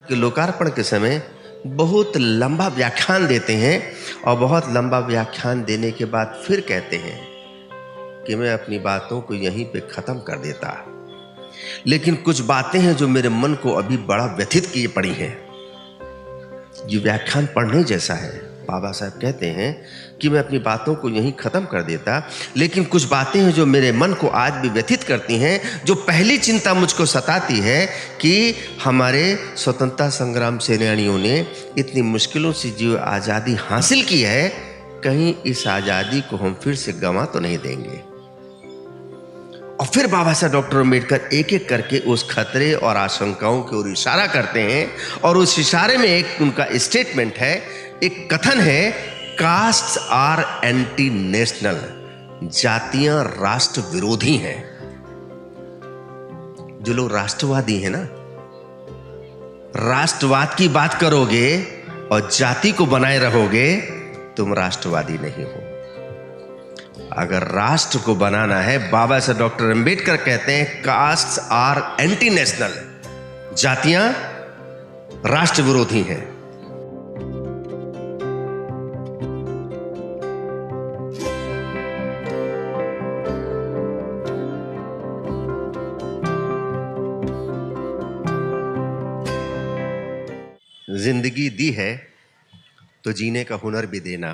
कि लोकार्पण के समय बहुत लंबा व्याख्यान देते हैं और बहुत लंबा व्याख्यान देने के बाद फिर कहते हैं कि मैं अपनी बातों को यहीं पे ख़त्म कर देता, लेकिन कुछ बातें हैं जो मेरे मन को अभी बड़ा व्यथित किए पड़ी हैं। ये व्याख्यान पढ़ने जैसा है। बाबा साहब कहते हैं कि मैं अपनी बातों को यहीं ख़त्म कर देता, लेकिन कुछ बातें हैं जो मेरे मन को आज भी व्यथित करती हैं। जो पहली चिंता मुझको सताती है कि हमारे स्वतंत्रता संग्राम सेनानियों ने इतनी मुश्किलों से जो आज़ादी हासिल की है, कहीं इस आज़ादी को हम फिर से गंवा तो नहीं देंगे। और फिर बाबा साहब डॉक्टर अम्बेडकर एक एक करके उस खतरे और आशंकाओं की ओर इशारा करते हैं, और उस इशारे में एक उनका स्टेटमेंट है, एक कथन है, कास्ट्स आर एंटी नेशनल, जातियां राष्ट्र विरोधी हैं। जो लोग राष्ट्रवादी हैं ना, राष्ट्रवाद की बात करोगे और जाति को बनाए रहोगे, तुम राष्ट्रवादी नहीं हो। अगर राष्ट्र को बनाना है, बाबा साहब डॉक्टर अम्बेडकर कहते हैं कास्ट्स आर एंटी नेशनल, जातियां राष्ट्र विरोधी हैं। जिंदगी दी है तो जीने का हुनर भी देना,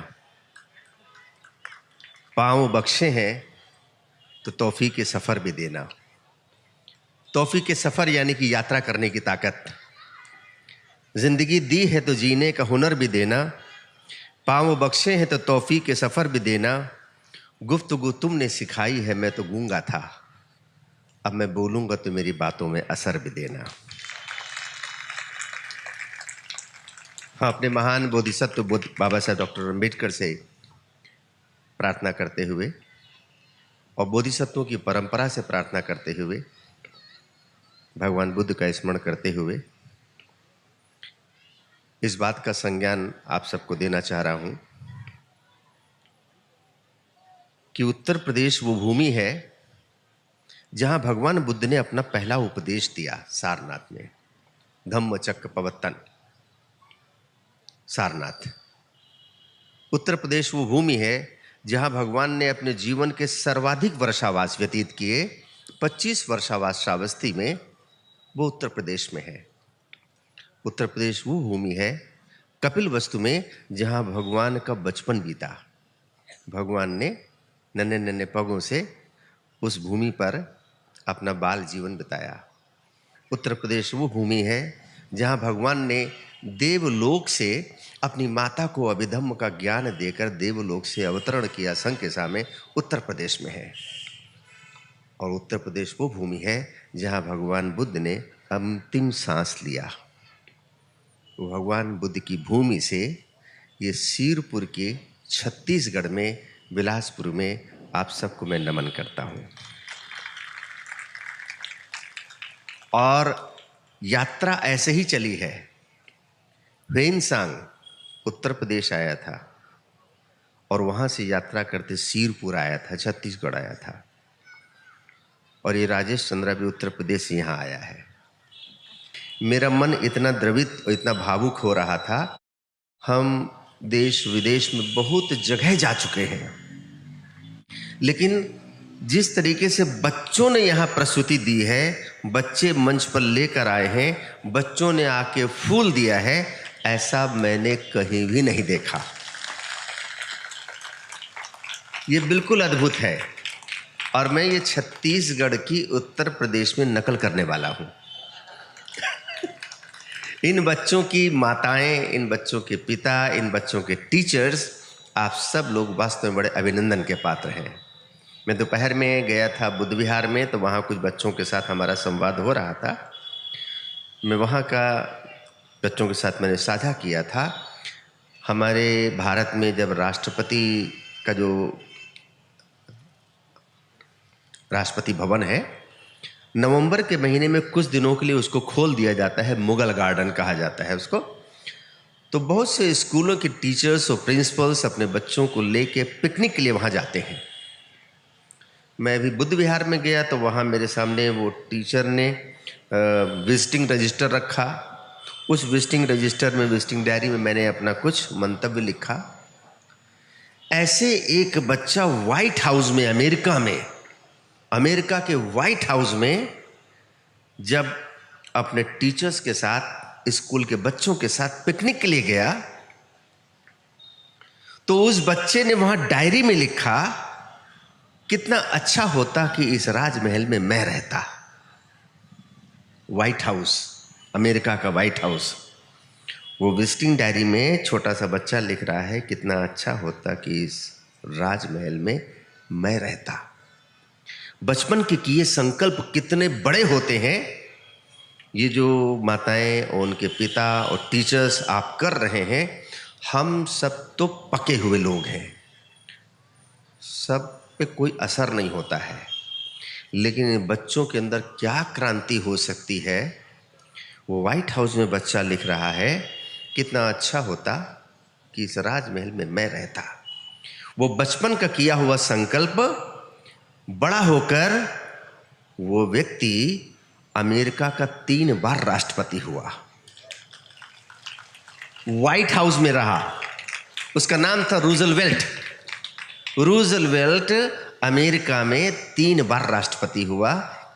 पांव बख्शे हैं तो तौफीक के सफ़र भी देना। तौफीक के सफ़र यानी कि यात्रा करने की ताकत। जिंदगी दी है तो जीने का हुनर भी देना, पांव बख्शे हैं तो तौफीक के सफ़र भी देना। गुफ्तगू तुमने सिखाई है, मैं तो गूंगा था, अब मैं बोलूंगा तो मेरी बातों में असर भी देना। हाँ, अपने महान बोधिसत्व बाबा साहब डॉक्टर अम्बेडकर से प्रार्थना करते हुए और बोधिसत्वों की परंपरा से प्रार्थना करते हुए, भगवान बुद्ध का स्मरण करते हुए इस बात का संज्ञान आप सबको देना चाह रहा हूं कि उत्तर प्रदेश वो भूमि है जहां भगवान बुद्ध ने अपना पहला उपदेश दिया, सारनाथ में। धम्म चक्र प्रवर्तन, सारनाथ। उत्तर प्रदेश वो भूमि है जहां भगवान ने अपने जीवन के सर्वाधिक वर्षावास व्यतीत किए। 25 वर्षावास श्रावस्ती में, वो उत्तर प्रदेश में है। उत्तर प्रदेश वो भूमि है कपिलवस्तु में जहां भगवान का बचपन बीता। भगवान ने नन्हे नन्हे पगों से उस भूमि पर अपना बाल जीवन बिताया। उत्तर प्रदेश वो भूमि है जहां भगवान ने देवलोक से अपनी माता को अभिधम्म का ज्ञान देकर देवलोक से अवतरण किया। संकेसा में उत्तर प्रदेश में है। और उत्तर प्रदेश वो भूमि है जहां भगवान बुद्ध ने अंतिम सांस लिया। वो भगवान बुद्ध की भूमि से ये सिरपुर के छत्तीसगढ़ में बिलासपुर में आप सबको मैं नमन करता हूं। और यात्रा ऐसे ही चली है। वेनसांग उत्तर प्रदेश आया था और वहां से यात्रा करते सिरपुर आया था, छत्तीसगढ़ आया था। और ये राजेश चंद्रा भी उत्तर प्रदेश से यहाँ आया है। मेरा मन इतना द्रवित और इतना भावुक हो रहा था। हम देश विदेश में बहुत जगह जा चुके हैं, लेकिन जिस तरीके से बच्चों ने यहाँ प्रस्तुति दी है, बच्चे मंच पर लेकर आए हैं, बच्चों ने आके फूल दिया है, ऐसा मैंने कहीं भी नहीं देखा। ये बिल्कुल अद्भुत है। और मैं ये छत्तीसगढ़ की उत्तर प्रदेश में नकल करने वाला हूँ। इन बच्चों की माताएं, इन बच्चों के पिता, इन बच्चों के टीचर्स, आप सब लोग वास्तव में बड़े अभिनंदन के पात्र हैं। मैं दोपहर में गया था बुद्ध विहार में, तो वहाँ कुछ बच्चों के साथ हमारा संवाद हो रहा था। मैं वहाँ का बच्चों के साथ मैंने साझा किया था। हमारे भारत में जब राष्ट्रपति का जो राष्ट्रपति भवन है, नवंबर के महीने में कुछ दिनों के लिए उसको खोल दिया जाता है। मुगल गार्डन कहा जाता है उसको। तो बहुत से स्कूलों के टीचर्स और प्रिंसिपल्स अपने बच्चों को लेके पिकनिक के लिए वहाँ जाते हैं। मैं अभी बुद्ध विहार में गया तो वहाँ मेरे सामने वो टीचर ने विजिटिंग रजिस्टर रखा उस विजिटिंग रजिस्टर में, विजिटिंग डायरी में मैंने अपना कुछ मंतव्य लिखा। ऐसे एक बच्चा व्हाइट हाउस में, अमेरिका के व्हाइट हाउस में जब अपने टीचर्स के साथ, स्कूल के बच्चों के साथ पिकनिक के लिए गया, तो उस बच्चे ने वहां डायरी में लिखा, कितना अच्छा होता कि इस राजमहल में मैं रहता। व्हाइट हाउस, अमेरिका का व्हाइट हाउस। वो विजिटिंग डायरी में छोटा सा बच्चा लिख रहा है, कितना अच्छा होता कि इस राजमहल में मैं रहता। बचपन के किए संकल्प कितने बड़े होते हैं। ये जो माताएं और उनके पिता और टीचर्स आप कर रहे हैं, हम सब तो पके हुए लोग हैं, सब पे कोई असर नहीं होता है, लेकिन इन बच्चों के अंदर क्या क्रांति हो सकती है। वो व्हाइट हाउस में बच्चा लिख रहा है, कितना अच्छा होता कि इस राजमहल में मैं रहता। वो बचपन का किया हुआ संकल्प बड़ा होकर वो व्यक्ति अमेरिका का 3 बार राष्ट्रपति हुआ, व्हाइट हाउस में रहा। उसका नाम था रूजवेल्ट। रूजवेल्ट अमेरिका में 3 बार राष्ट्रपति हुआ।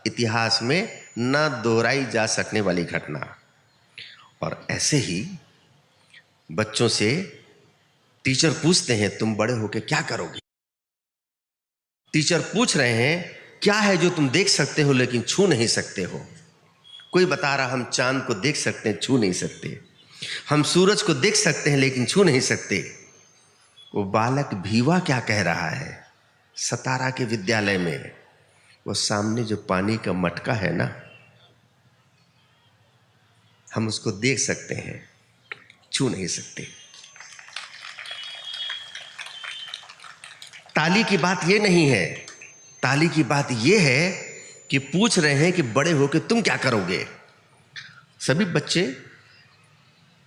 इतिहास में न दोहराई जा सकने वाली घटना। और ऐसे ही बच्चों से टीचर पूछते हैं, तुम बड़े होकर क्या करोगे? टीचर पूछ रहे हैं, क्या है जो तुम देख सकते हो लेकिन छू नहीं सकते हो? कोई बता रहा, हम चांद को देख सकते हैं, छू नहीं सकते। हम सूरज को देख सकते हैं लेकिन छू नहीं सकते। वो बालक भीवा क्या कह रहा है? सतारा के विद्यालय में वो सामने जो पानी का मटका है ना, हम उसको देख सकते हैं, छू नहीं सकते। ताली की बात ये नहीं है, ताली की बात ये है कि पूछ रहे हैं कि बड़े होकर तुम क्या करोगे। सभी बच्चे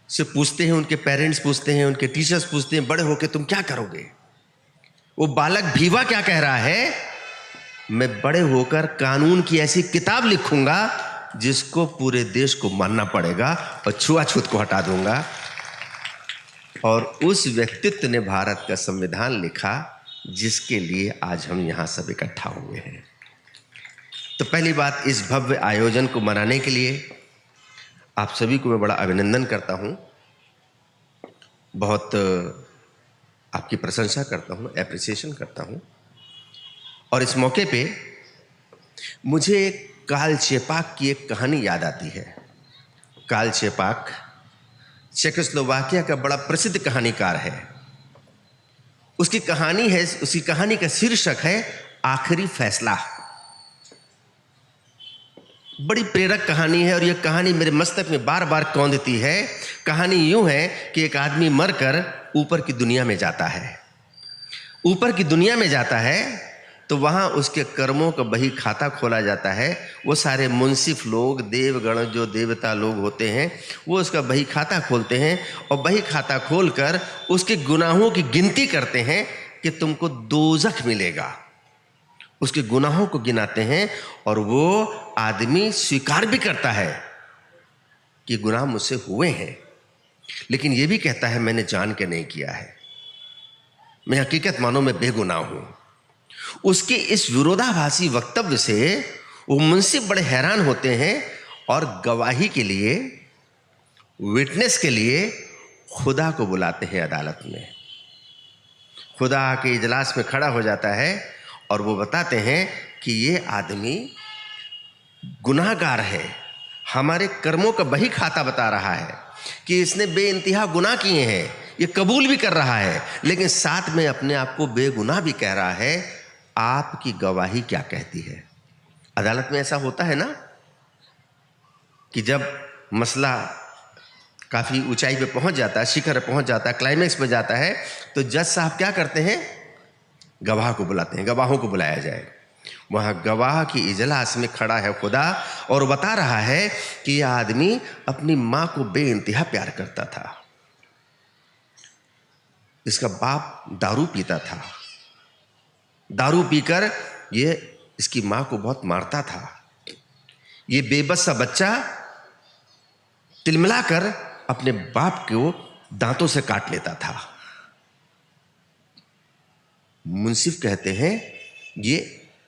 से पूछते हैं, उनके पेरेंट्स पूछते हैं, उनके टीचर्स पूछते हैं, बड़े होकर तुम क्या करोगे। वो बालक भीवा क्या कह रहा है? मैं बड़े होकर कानून की ऐसी किताब लिखूंगा जिसको पूरे देश को मानना पड़ेगा और छुआछूत को हटा दूंगा। और उस व्यक्तित्व ने भारत का संविधान लिखा, जिसके लिए आज हम यहां सब इकट्ठा हुए हैं। तो पहली बात, इस भव्य आयोजन को मनाने के लिए आप सभी को मैं बड़ा अभिनंदन करता हूं, बहुत आपकी प्रशंसा करता हूं, एप्रिसिएशन करता हूं। और इस मौके पे मुझे कार्ल चेपाक की एक कहानी याद आती है। कार्ल चेपाक चेकोस्लोवाकिया का बड़ा प्रसिद्ध कहानीकार है। उसकी कहानी है, उसकी कहानी का शीर्षक है आखिरी फैसला। बड़ी प्रेरक कहानी है और यह कहानी मेरे मस्तक में बार बार कौंधती है। कहानी यूं है कि एक आदमी मरकर ऊपर की दुनिया में जाता है। ऊपर की दुनिया में जाता है तो वहां उसके कर्मों का बही खाता खोला जाता है। वो सारे मुंसिफ लोग, देवगण, जो देवता लोग होते हैं, वो उसका बही खाता खोलते हैं और बही खाता खोलकर उसके गुनाहों की गिनती करते हैं कि तुमको दोजख मिलेगा। उसके गुनाहों को गिनाते हैं और वो आदमी स्वीकार भी करता है कि गुनाह मुझसे हुए हैं, लेकिन ये भी कहता है मैंने जान के नहीं किया है, मैं हकीकत मानो मैं बेगुनाह हूं। उसके इस विरोधाभासी वक्तव्य से वो मुंसिफ बड़े हैरान होते हैं और गवाही के लिए, विटनेस के लिए खुदा को बुलाते हैं अदालत में। खुदा के इजलास में खड़ा हो जाता है और वो बताते हैं कि ये आदमी गुनाहगार है, हमारे कर्मों का बही खाता बता रहा है कि इसने बेइंतहा गुनाह किए हैं, ये कबूल भी कर रहा है, लेकिन साथ में अपने आप को बेगुनाह भी कह रहा है। आपकी गवाही क्या कहती है? अदालत में ऐसा होता है ना कि जब मसला काफ़ी ऊंचाई पे पहुंच जाता है, शिखर पहुंच जाता है, क्लाइमेक्स पे जाता है, तो जज साहब क्या करते हैं? गवाह को बुलाते हैं, गवाहों को बुलाया जाए। वहां गवाह की इजलास में खड़ा है खुदा और बता रहा है कि यह आदमी अपनी मां को बेइंतहा प्यार करता था। इसका बाप दारू पीता था, दारू पीकर ये इसकी मां को बहुत मारता था। ये बेबस सा बच्चा तिलमिलाकर अपने बाप को दांतों से काट लेता था। मुंसिफ कहते हैं ये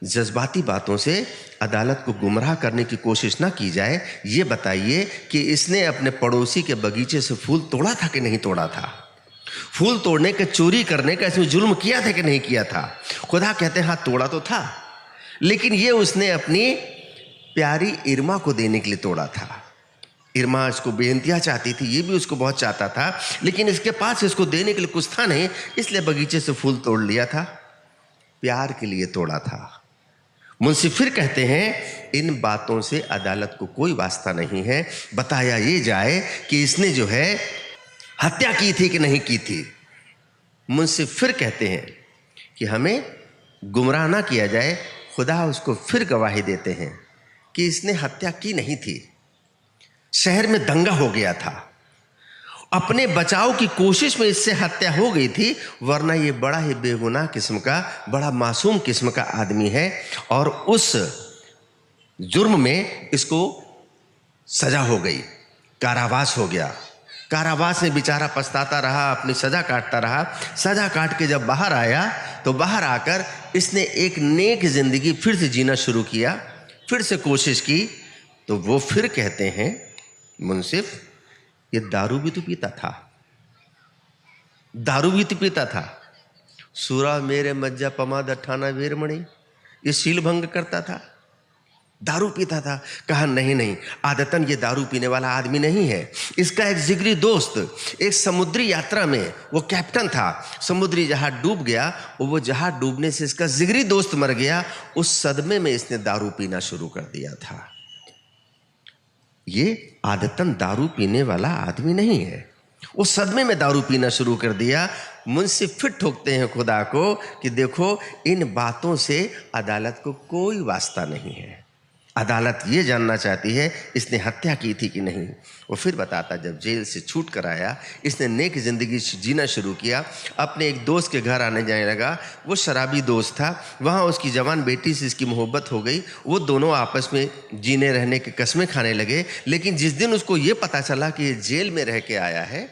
जज्बाती बातों से अदालत को गुमराह करने की कोशिश ना की जाए। ये बताइए कि इसने अपने पड़ोसी के बगीचे से फूल तोड़ा था कि नहीं तोड़ा था? फूल तोड़ने का, चोरी करने का इसमें जुल्म किया था कि नहीं किया था? खुदा कहते हैं हाँ तोड़ा तो था, लेकिन ये उसने अपनी प्यारी इरमा को देने के लिए तोड़ा था। इरमा इसको बेइंतहा चाहती थी, ये भी उसको बहुत चाहता था, लेकिन इसके पास इसको देने के लिए कुछ था नहीं, इसलिए बगीचे से फूल तोड़ लिया था। प्यार के लिए तोड़ा था। मुंशी फिर कहते हैं इन बातों से अदालत को कोई वास्ता नहीं है, बताया ये जाए कि इसने जो है हत्या की थी कि नहीं की थी। मुंशी फिर कहते हैं कि हमें गुमराह ना किया जाए। खुदा उसको फिर गवाही देते हैं कि इसने हत्या की नहीं थी। शहर में दंगा हो गया था, अपने बचाव की कोशिश में इससे हत्या हो गई थी, वरना ये बड़ा ही बेगुनाह किस्म का, बड़ा मासूम किस्म का आदमी है और उस जुर्म में इसको सजा हो गई, कारावास हो गया। कारावास में बेचारा पछताता रहा, अपनी सजा काटता रहा। सजा काट के जब बाहर आया तो बाहर आकर इसने एक नेक जिंदगी फिर से जीना शुरू किया, फिर से कोशिश की। तो वो फिर कहते हैं मुंसिफ ये दारू भी तो पीता था, दारू भी तो पीता था। सूरा मेरे मज्जा पमाद अठाना वीरमणि, ये शील भंग करता था, दारू पीता था। कहा नहीं नहीं, आदतन ये दारू पीने वाला आदमी नहीं है। इसका एक जिगरी दोस्त एक समुद्री यात्रा में वो कैप्टन था, समुद्री जहाज डूब गया, वो जहाज डूबने से इसका जिगरी दोस्त मर गया। उस सदमे में इसने दारू पीना शुरू कर दिया था। ये आदतन दारू पीने वाला आदमी नहीं है, वो सदमे में दारू पीना शुरू कर दिया। मुंशी फिर ठोकते हैं खुदा को कि देखो इन बातों से अदालत को कोई वास्ता नहीं है। अदालत ये जानना चाहती है इसने हत्या की थी कि नहीं। वो फिर बताता जब जेल से छूट कर आया इसने नेक जिंदगी जीना शुरू किया। अपने एक दोस्त के घर आने जाने लगा, वो शराबी दोस्त था। वहाँ उसकी जवान बेटी से इसकी मोहब्बत हो गई। वो दोनों आपस में जीने रहने के कस्में खाने लगे। लेकिन जिस दिन उसको ये पता चला कि ये जेल में रह के आया है,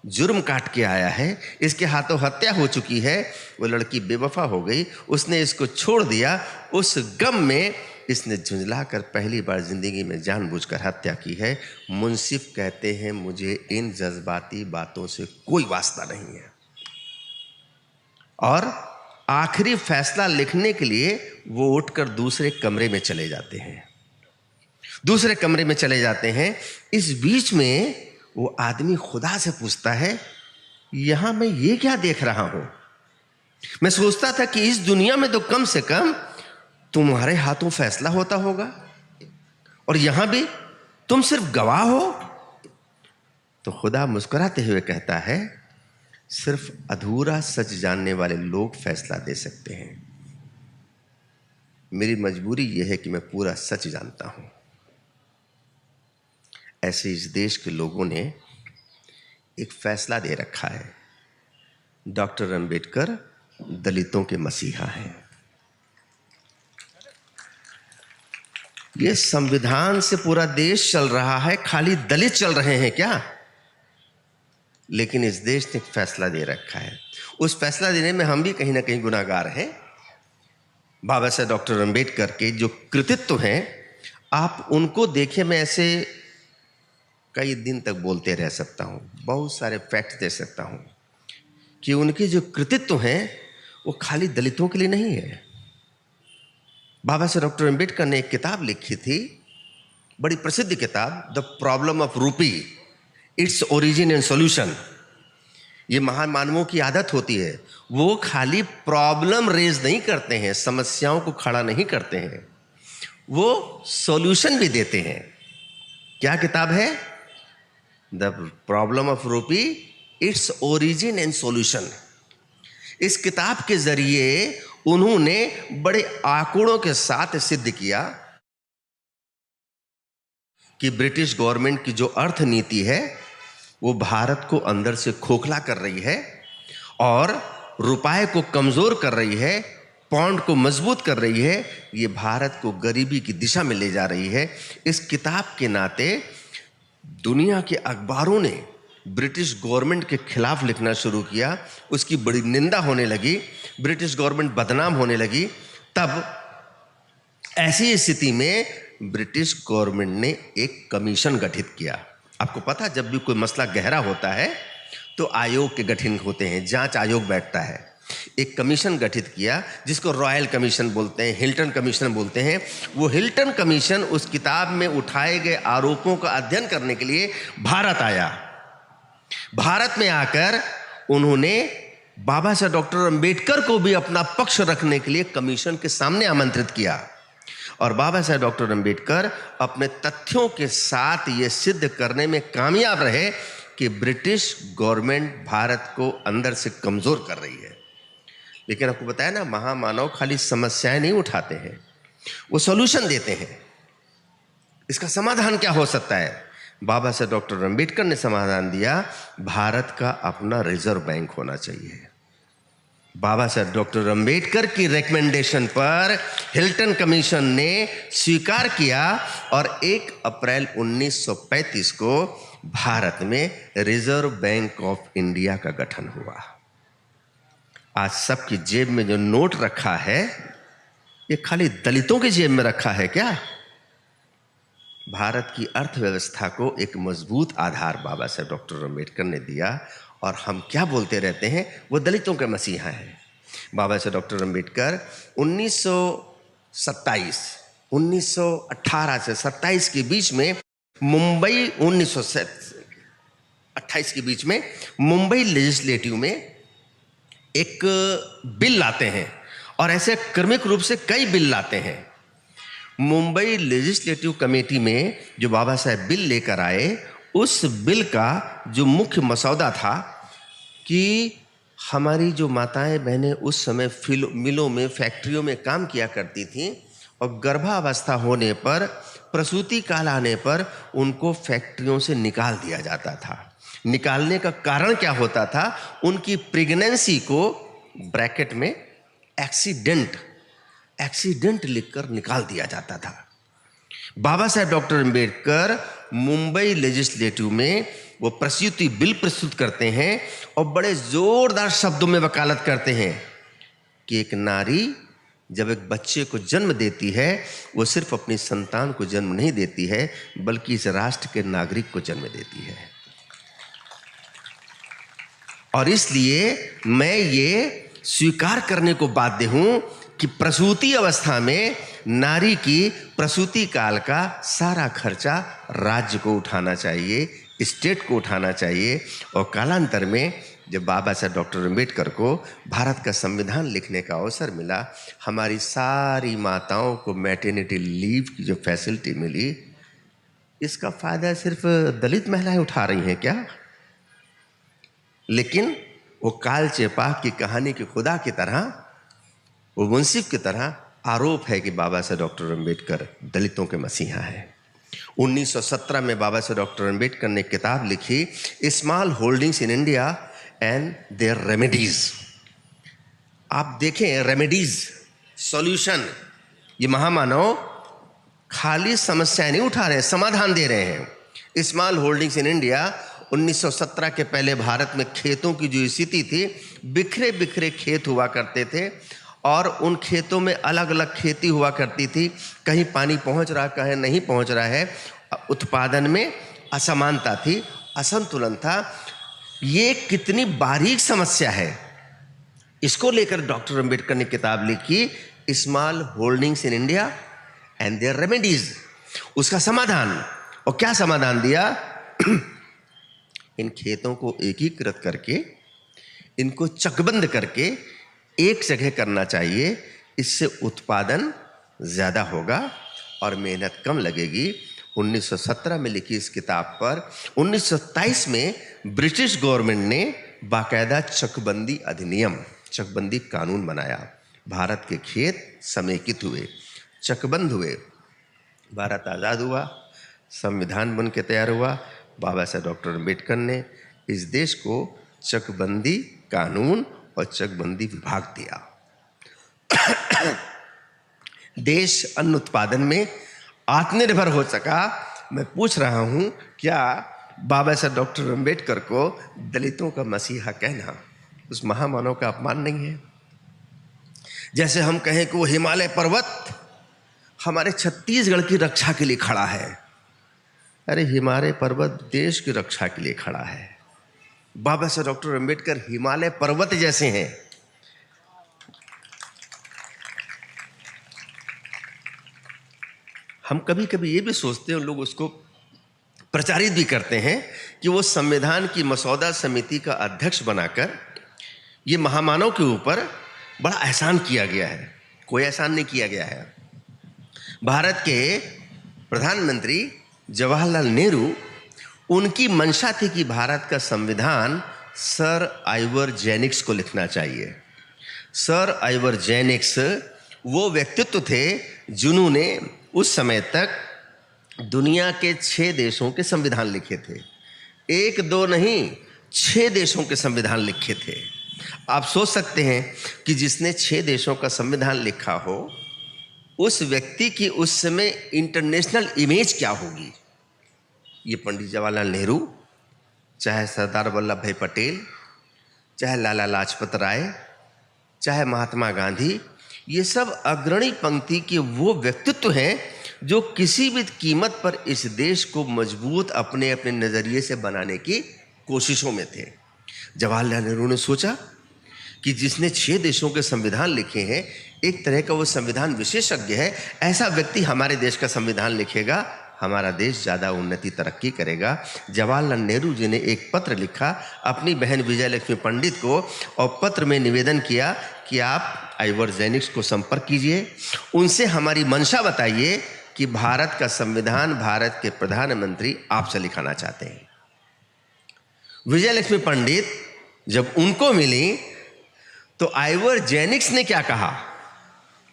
जुर्म काट के आया है, इसके हाथों हत्या हो चुकी है, वो लड़की बेवफा हो गई, उसने इसको छोड़ दिया। उस गम में इसने झुंझलाकर पहली बार जिंदगी में जानबूझकर हत्या की है। मुंसिफ कहते हैं मुझे इन जज्बाती बातों से कोई वास्ता नहीं है। और आखिरी फैसला लिखने के लिए वो उठकर दूसरे कमरे में चले जाते हैं, दूसरे कमरे में चले जाते हैं। इस बीच में वो आदमी खुदा से पूछता है यहां मैं ये क्या देख रहा हूं? मैं सोचता था कि इस दुनिया में तो कम से कम तुम्हारे हाथों फैसला होता होगा, और यहां भी तुम सिर्फ गवाह हो। तो खुदा मुस्कुराते हुए कहता है सिर्फ अधूरा सच जानने वाले लोग फैसला दे सकते हैं। मेरी मजबूरी यह है कि मैं पूरा सच जानता हूं। ऐसे इस देश के लोगों ने एक फैसला दे रखा है, डॉक्टर अंबेडकर दलितों के मसीहा हैं। ये संविधान से पूरा देश चल रहा है, खाली दलित चल रहे हैं क्या? लेकिन इस देश ने एक फैसला दे रखा है। उस फैसला देने में हम भी कहीं ना कहीं गुनाहगार हैं। बाबा साहब डॉक्टर अंबेडकर के जो कृतित्व हैं, आप उनको देखिए। मैं ऐसे कई दिन तक बोलते रह सकता हूँ, बहुत सारे फैक्ट दे सकता हूँ कि उनके जो कृतित्व हैं वो खाली दलितों के लिए नहीं है। बाबा साहब डॉक्टर अंबेडकर ने एक किताब लिखी थी, बड़ी प्रसिद्ध किताब, द प्रॉब्लम ऑफ रूपी, इट्स ओरिजिन एंड सॉल्यूशन। ये महान मानवों की आदत होती है, वो खाली प्रॉब्लम रेज नहीं करते हैं, समस्याओं को खड़ा नहीं करते हैं, वो सॉल्यूशन भी देते हैं। क्या किताब है? द प्रॉब्लम ऑफ रूपी, इट्स ओरिजिन एंड सॉल्यूशन। इस किताब के जरिए उन्होंने बड़े आंकड़ों के साथ सिद्ध किया कि ब्रिटिश गवर्नमेंट की जो अर्थ नीति है वो भारत को अंदर से खोखला कर रही है और रुपए को कमजोर कर रही है, पौंड को मजबूत कर रही है, ये भारत को गरीबी की दिशा में ले जा रही है। इस किताब के नाते दुनिया के अखबारों ने ब्रिटिश गवर्नमेंट के खिलाफ लिखना शुरू किया, उसकी बड़ी निंदा होने लगी, ब्रिटिश गवर्नमेंट बदनाम होने लगी। तब ऐसी स्थिति में ब्रिटिश गवर्नमेंट ने एक कमीशन गठित किया। आपको पता, जब भी कोई मसला गहरा होता है तो आयोग के गठन होते हैं, जांच आयोग बैठता है। एक कमीशन गठित किया जिसको रॉयल कमीशन बोलते हैं, हिल्टन कमीशन बोलते हैं। वो हिल्टन कमीशन उस किताब में उठाए गए आरोपों का अध्ययन करने के लिए भारत आया। भारत में आकर उन्होंने बाबा साहब डॉक्टर अंबेडकर को भी अपना पक्ष रखने के लिए कमीशन के सामने आमंत्रित किया। और बाबा साहब डॉक्टर अंबेडकर अपने तथ्यों के साथ ये सिद्ध करने में कामयाब रहे कि ब्रिटिश गवर्नमेंट भारत को अंदर से कमजोर कर रही है। लेकिन आपको बताया ना, महामानव खाली समस्याएं नहीं उठाते हैं, वो सॉल्यूशन देते हैं। इसका समाधान क्या हो सकता है? बाबा साहब डॉक्टर अंबेडकर ने समाधान दिया, भारत का अपना रिजर्व बैंक होना चाहिए। बाबा साहब डॉक्टर अंबेडकर की रिकमेंडेशन पर हिल्टन कमीशन ने स्वीकार किया और 1 अप्रैल 1935 को भारत में रिजर्व बैंक ऑफ इंडिया का गठन हुआ। आज सबकी जेब में जो नोट रखा है, ये खाली दलितों की जेब में रखा है क्या? भारत की अर्थव्यवस्था को एक मजबूत आधार बाबा साहब डॉक्टर अंबेडकर ने दिया। और हम क्या बोलते रहते हैं, वो दलितों के मसीहा हैं। बाबा साहब डॉक्टर अंबेडकर 1918 से 27 के बीच में मुंबई 1928 के बीच में मुंबई लेजिस्लेटिव में एक बिल लाते हैं, और ऐसे क्रमिक रूप से कई बिल लाते हैं। मुंबई लेजिस्लेटिव कमेटी में जो बाबा साहब बिल लेकर आए, उस बिल का जो मुख्य मसौदा था कि हमारी जो माताएं बहनें उस समय मिलों में, फैक्ट्रियों में काम किया करती थीं, और गर्भावस्था होने पर, प्रसूति काल आने पर उनको फैक्ट्रियों से निकाल दिया जाता था। निकालने का कारण क्या होता था? उनकी प्रेगनेंसी को ब्रैकेट में एक्सीडेंट लिखकर निकाल दिया जाता था। बाबा साहब डॉक्टर अंबेडकर मुंबई लेजिस्लेटिव में वो प्रसूति बिल प्रस्तुत करते हैं और बड़े जोरदार शब्दों में वकालत करते हैं कि एक नारी जब एक बच्चे को जन्म देती है, वो सिर्फ अपनी संतान को जन्म नहीं देती है, बल्कि इस राष्ट्र के नागरिक को जन्म देती है। और इसलिए मैं ये स्वीकार करने को बाध्य हूं कि प्रसूति अवस्था में नारी की प्रसूति काल का सारा खर्चा राज्य को उठाना चाहिए, स्टेट को उठाना चाहिए। और कालांतर में जब बाबा साहब डॉक्टर अंबेडकर को भारत का संविधान लिखने का अवसर मिला, हमारी सारी माताओं को मैटरनिटी लीव की जो फैसिलिटी मिली, इसका फायदा सिर्फ दलित महिलाएं उठा रही हैं क्या? लेकिन वो काल चेपाक की कहानी के खुदा की तरह, वो मुंसिफ की तरह आरोप है कि बाबा साहब डॉक्टर अंबेडकर दलितों के मसीहा हैं। 1917 में बाबा साहब डॉक्टर अंबेडकर ने किताब लिखी, small holdings in India and their remedies. आप देखें, रेमेडीज, सॉल्यूशन। ये महामानव खाली समस्याएं नहीं उठा रहे हैं, समाधान दे रहे हैं। स्मॉल होल्डिंग्स इन इंडिया 1917 के पहले भारत में खेतों की जो स्थिति थी, बिखरे बिखरे खेत हुआ करते थे, और उन खेतों में अलग अलग खेती हुआ करती थी। कहीं पानी पहुंच रहा, कहीं नहीं पहुंच रहा है। उत्पादन में असमानता थी, असंतुलन था। ये कितनी बारीक समस्या है, इसको लेकर डॉक्टर अंबेडकर ने किताब लिखी, small holdings in India and their remedies. उसका समाधान, और क्या समाधान दिया? इन खेतों को एकीकृत करके, इनको चकबंद करके एक जगह करना चाहिए। इससे उत्पादन ज़्यादा होगा और मेहनत कम लगेगी। 1917 में लिखी इस किताब पर 1927 में ब्रिटिश गवर्नमेंट ने बाकायदा चकबंदी अधिनियम, चकबंदी कानून बनाया। भारत के खेत समेकित हुए, चकबंद हुए, भारत आज़ाद हुआ, संविधान बन के तैयार हुआ। बाबा साहब डॉक्टर अंबेडकर ने इस देश को चकबंदी कानून और चकबंदी विभाग दिया। देश अन्न उत्पादन में आत्मनिर्भर हो सका, मैं पूछ रहा हूं, क्या बाबा साहब डॉक्टर अम्बेडकर को दलितों का मसीहा कहना उस महामानव का अपमान नहीं है? जैसे हम कहें कि वो हिमालय पर्वत हमारे छत्तीसगढ़ की रक्षा के लिए खड़ा है। अरे हिमालय पर्वत देश की रक्षा के लिए खड़ा है। बाबा साहब डॉक्टर अम्बेडकर हिमालय पर्वत जैसे हैं। हम कभी कभी ये भी सोचते हैं, लोग उसको प्रचारित भी करते हैं कि वो संविधान की मसौदा समिति का अध्यक्ष बनाकर ये महामानव के ऊपर बड़ा एहसान किया गया है। कोई एहसान नहीं किया गया है। भारत के प्रधानमंत्री जवाहरलाल नेहरू, उनकी मंशा थी कि भारत का संविधान सर आइवर जेनिक्स को लिखना चाहिए। सर आइवर जेनिक्स वो व्यक्तित्व थे जिन्होंने उस समय तक दुनिया के 6 देशों के संविधान लिखे थे। 1 2 नहीं, 6 देशों के संविधान लिखे थे। आप सोच सकते हैं कि जिसने 6 देशों का संविधान लिखा हो, उस व्यक्ति की उस समय इंटरनेशनल इमेज क्या होगी। ये पंडित जवाहरलाल नेहरू, चाहे सरदार वल्लभ भाई पटेल, चाहे लाला लाजपत राय, चाहे महात्मा गांधी, ये सब अग्रणी पंक्ति के वो व्यक्तित्व हैं जो किसी भी कीमत पर इस देश को मजबूत अपने अपने नज़रिए से बनाने की कोशिशों में थे। जवाहरलाल नेहरू ने सोचा कि जिसने 6 देशों के संविधान लिखे हैं, एक तरह का वो संविधान विशेषज्ञ है, ऐसा व्यक्ति हमारे देश का संविधान लिखेगा, हमारा देश ज़्यादा उन्नति तरक्की करेगा। जवाहरलाल नेहरू जी ने एक पत्र लिखा अपनी बहन विजयलक्ष्मी पंडित को, और पत्र में निवेदन किया कि आप आइवर जेनिक्स को संपर्क कीजिए, उनसे हमारी मंशा बताइए कि भारत का संविधान भारत के प्रधानमंत्री आपसे लिखाना चाहते हैं। विजयलक्ष्मी पंडित जब उनको मिली तो आइवर जेनिक्स ने क्या कहा,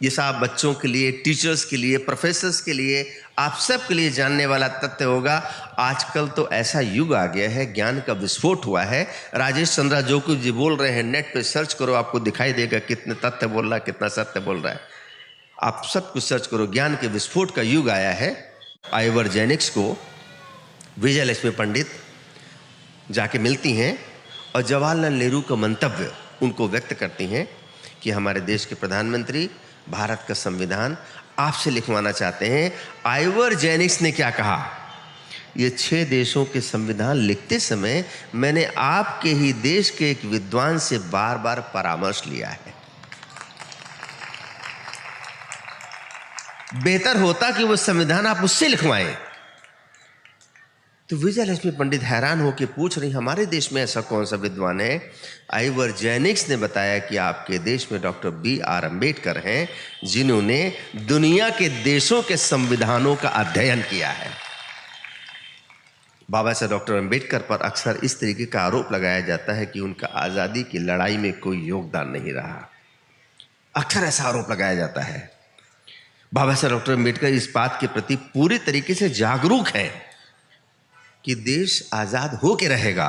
ये साहब बच्चों के लिए, टीचर्स के लिए, प्रोफेसर्स के लिए, आप सब के लिए जानने वाला तथ्य होगा। आजकल तो ऐसा युग आ गया है, ज्ञान का विस्फोट हुआ है। राजेश चंद्रा जो कुछ जी बोल रहे हैं, नेट पे सर्च करो, आपको दिखाई देगा कितने तथ्य बोल रहा है, कितना सत्य बोल रहा है। आप सब कुछ सर्च करो, ज्ञान के विस्फोट का युग आया है। आइवर जेनिक्स को विजयलक्ष्मी पंडित जाके मिलती हैं और जवाहरलाल नेहरू का मंतव्य उनको व्यक्त करती हैं कि हमारे देश के प्रधानमंत्री भारत का संविधान आपसे लिखवाना चाहते हैं। आइवर जेनिक्स ने क्या कहा, ये 6 देशों के संविधान लिखते समय मैंने आपके ही देश के एक विद्वान से बार बार परामर्श लिया है। बेहतर होता कि वो संविधान आप उससे लिखवाएं। तो विजयलक्ष्मी पंडित हैरान होकर पूछ रही, हमारे देश में ऐसा कौन सा विद्वान है? आइवर जेनिक्स ने बताया कि आपके देश में डॉक्टर B.R. अम्बेडकर हैं, जिन्होंने दुनिया के देशों के संविधानों का अध्ययन किया है। बाबा साहब डॉक्टर अम्बेडकर पर अक्सर इस तरीके का आरोप लगाया जाता है कि उनका आज़ादी की लड़ाई में कोई योगदान नहीं रहा। अक्सर ऐसा आरोप लगाया जाता है। बाबा साहब डॉक्टर अम्बेडकर इस बात के प्रति पूरी तरीके से जागरूक हैं कि देश आज़ाद हो के रहेगा,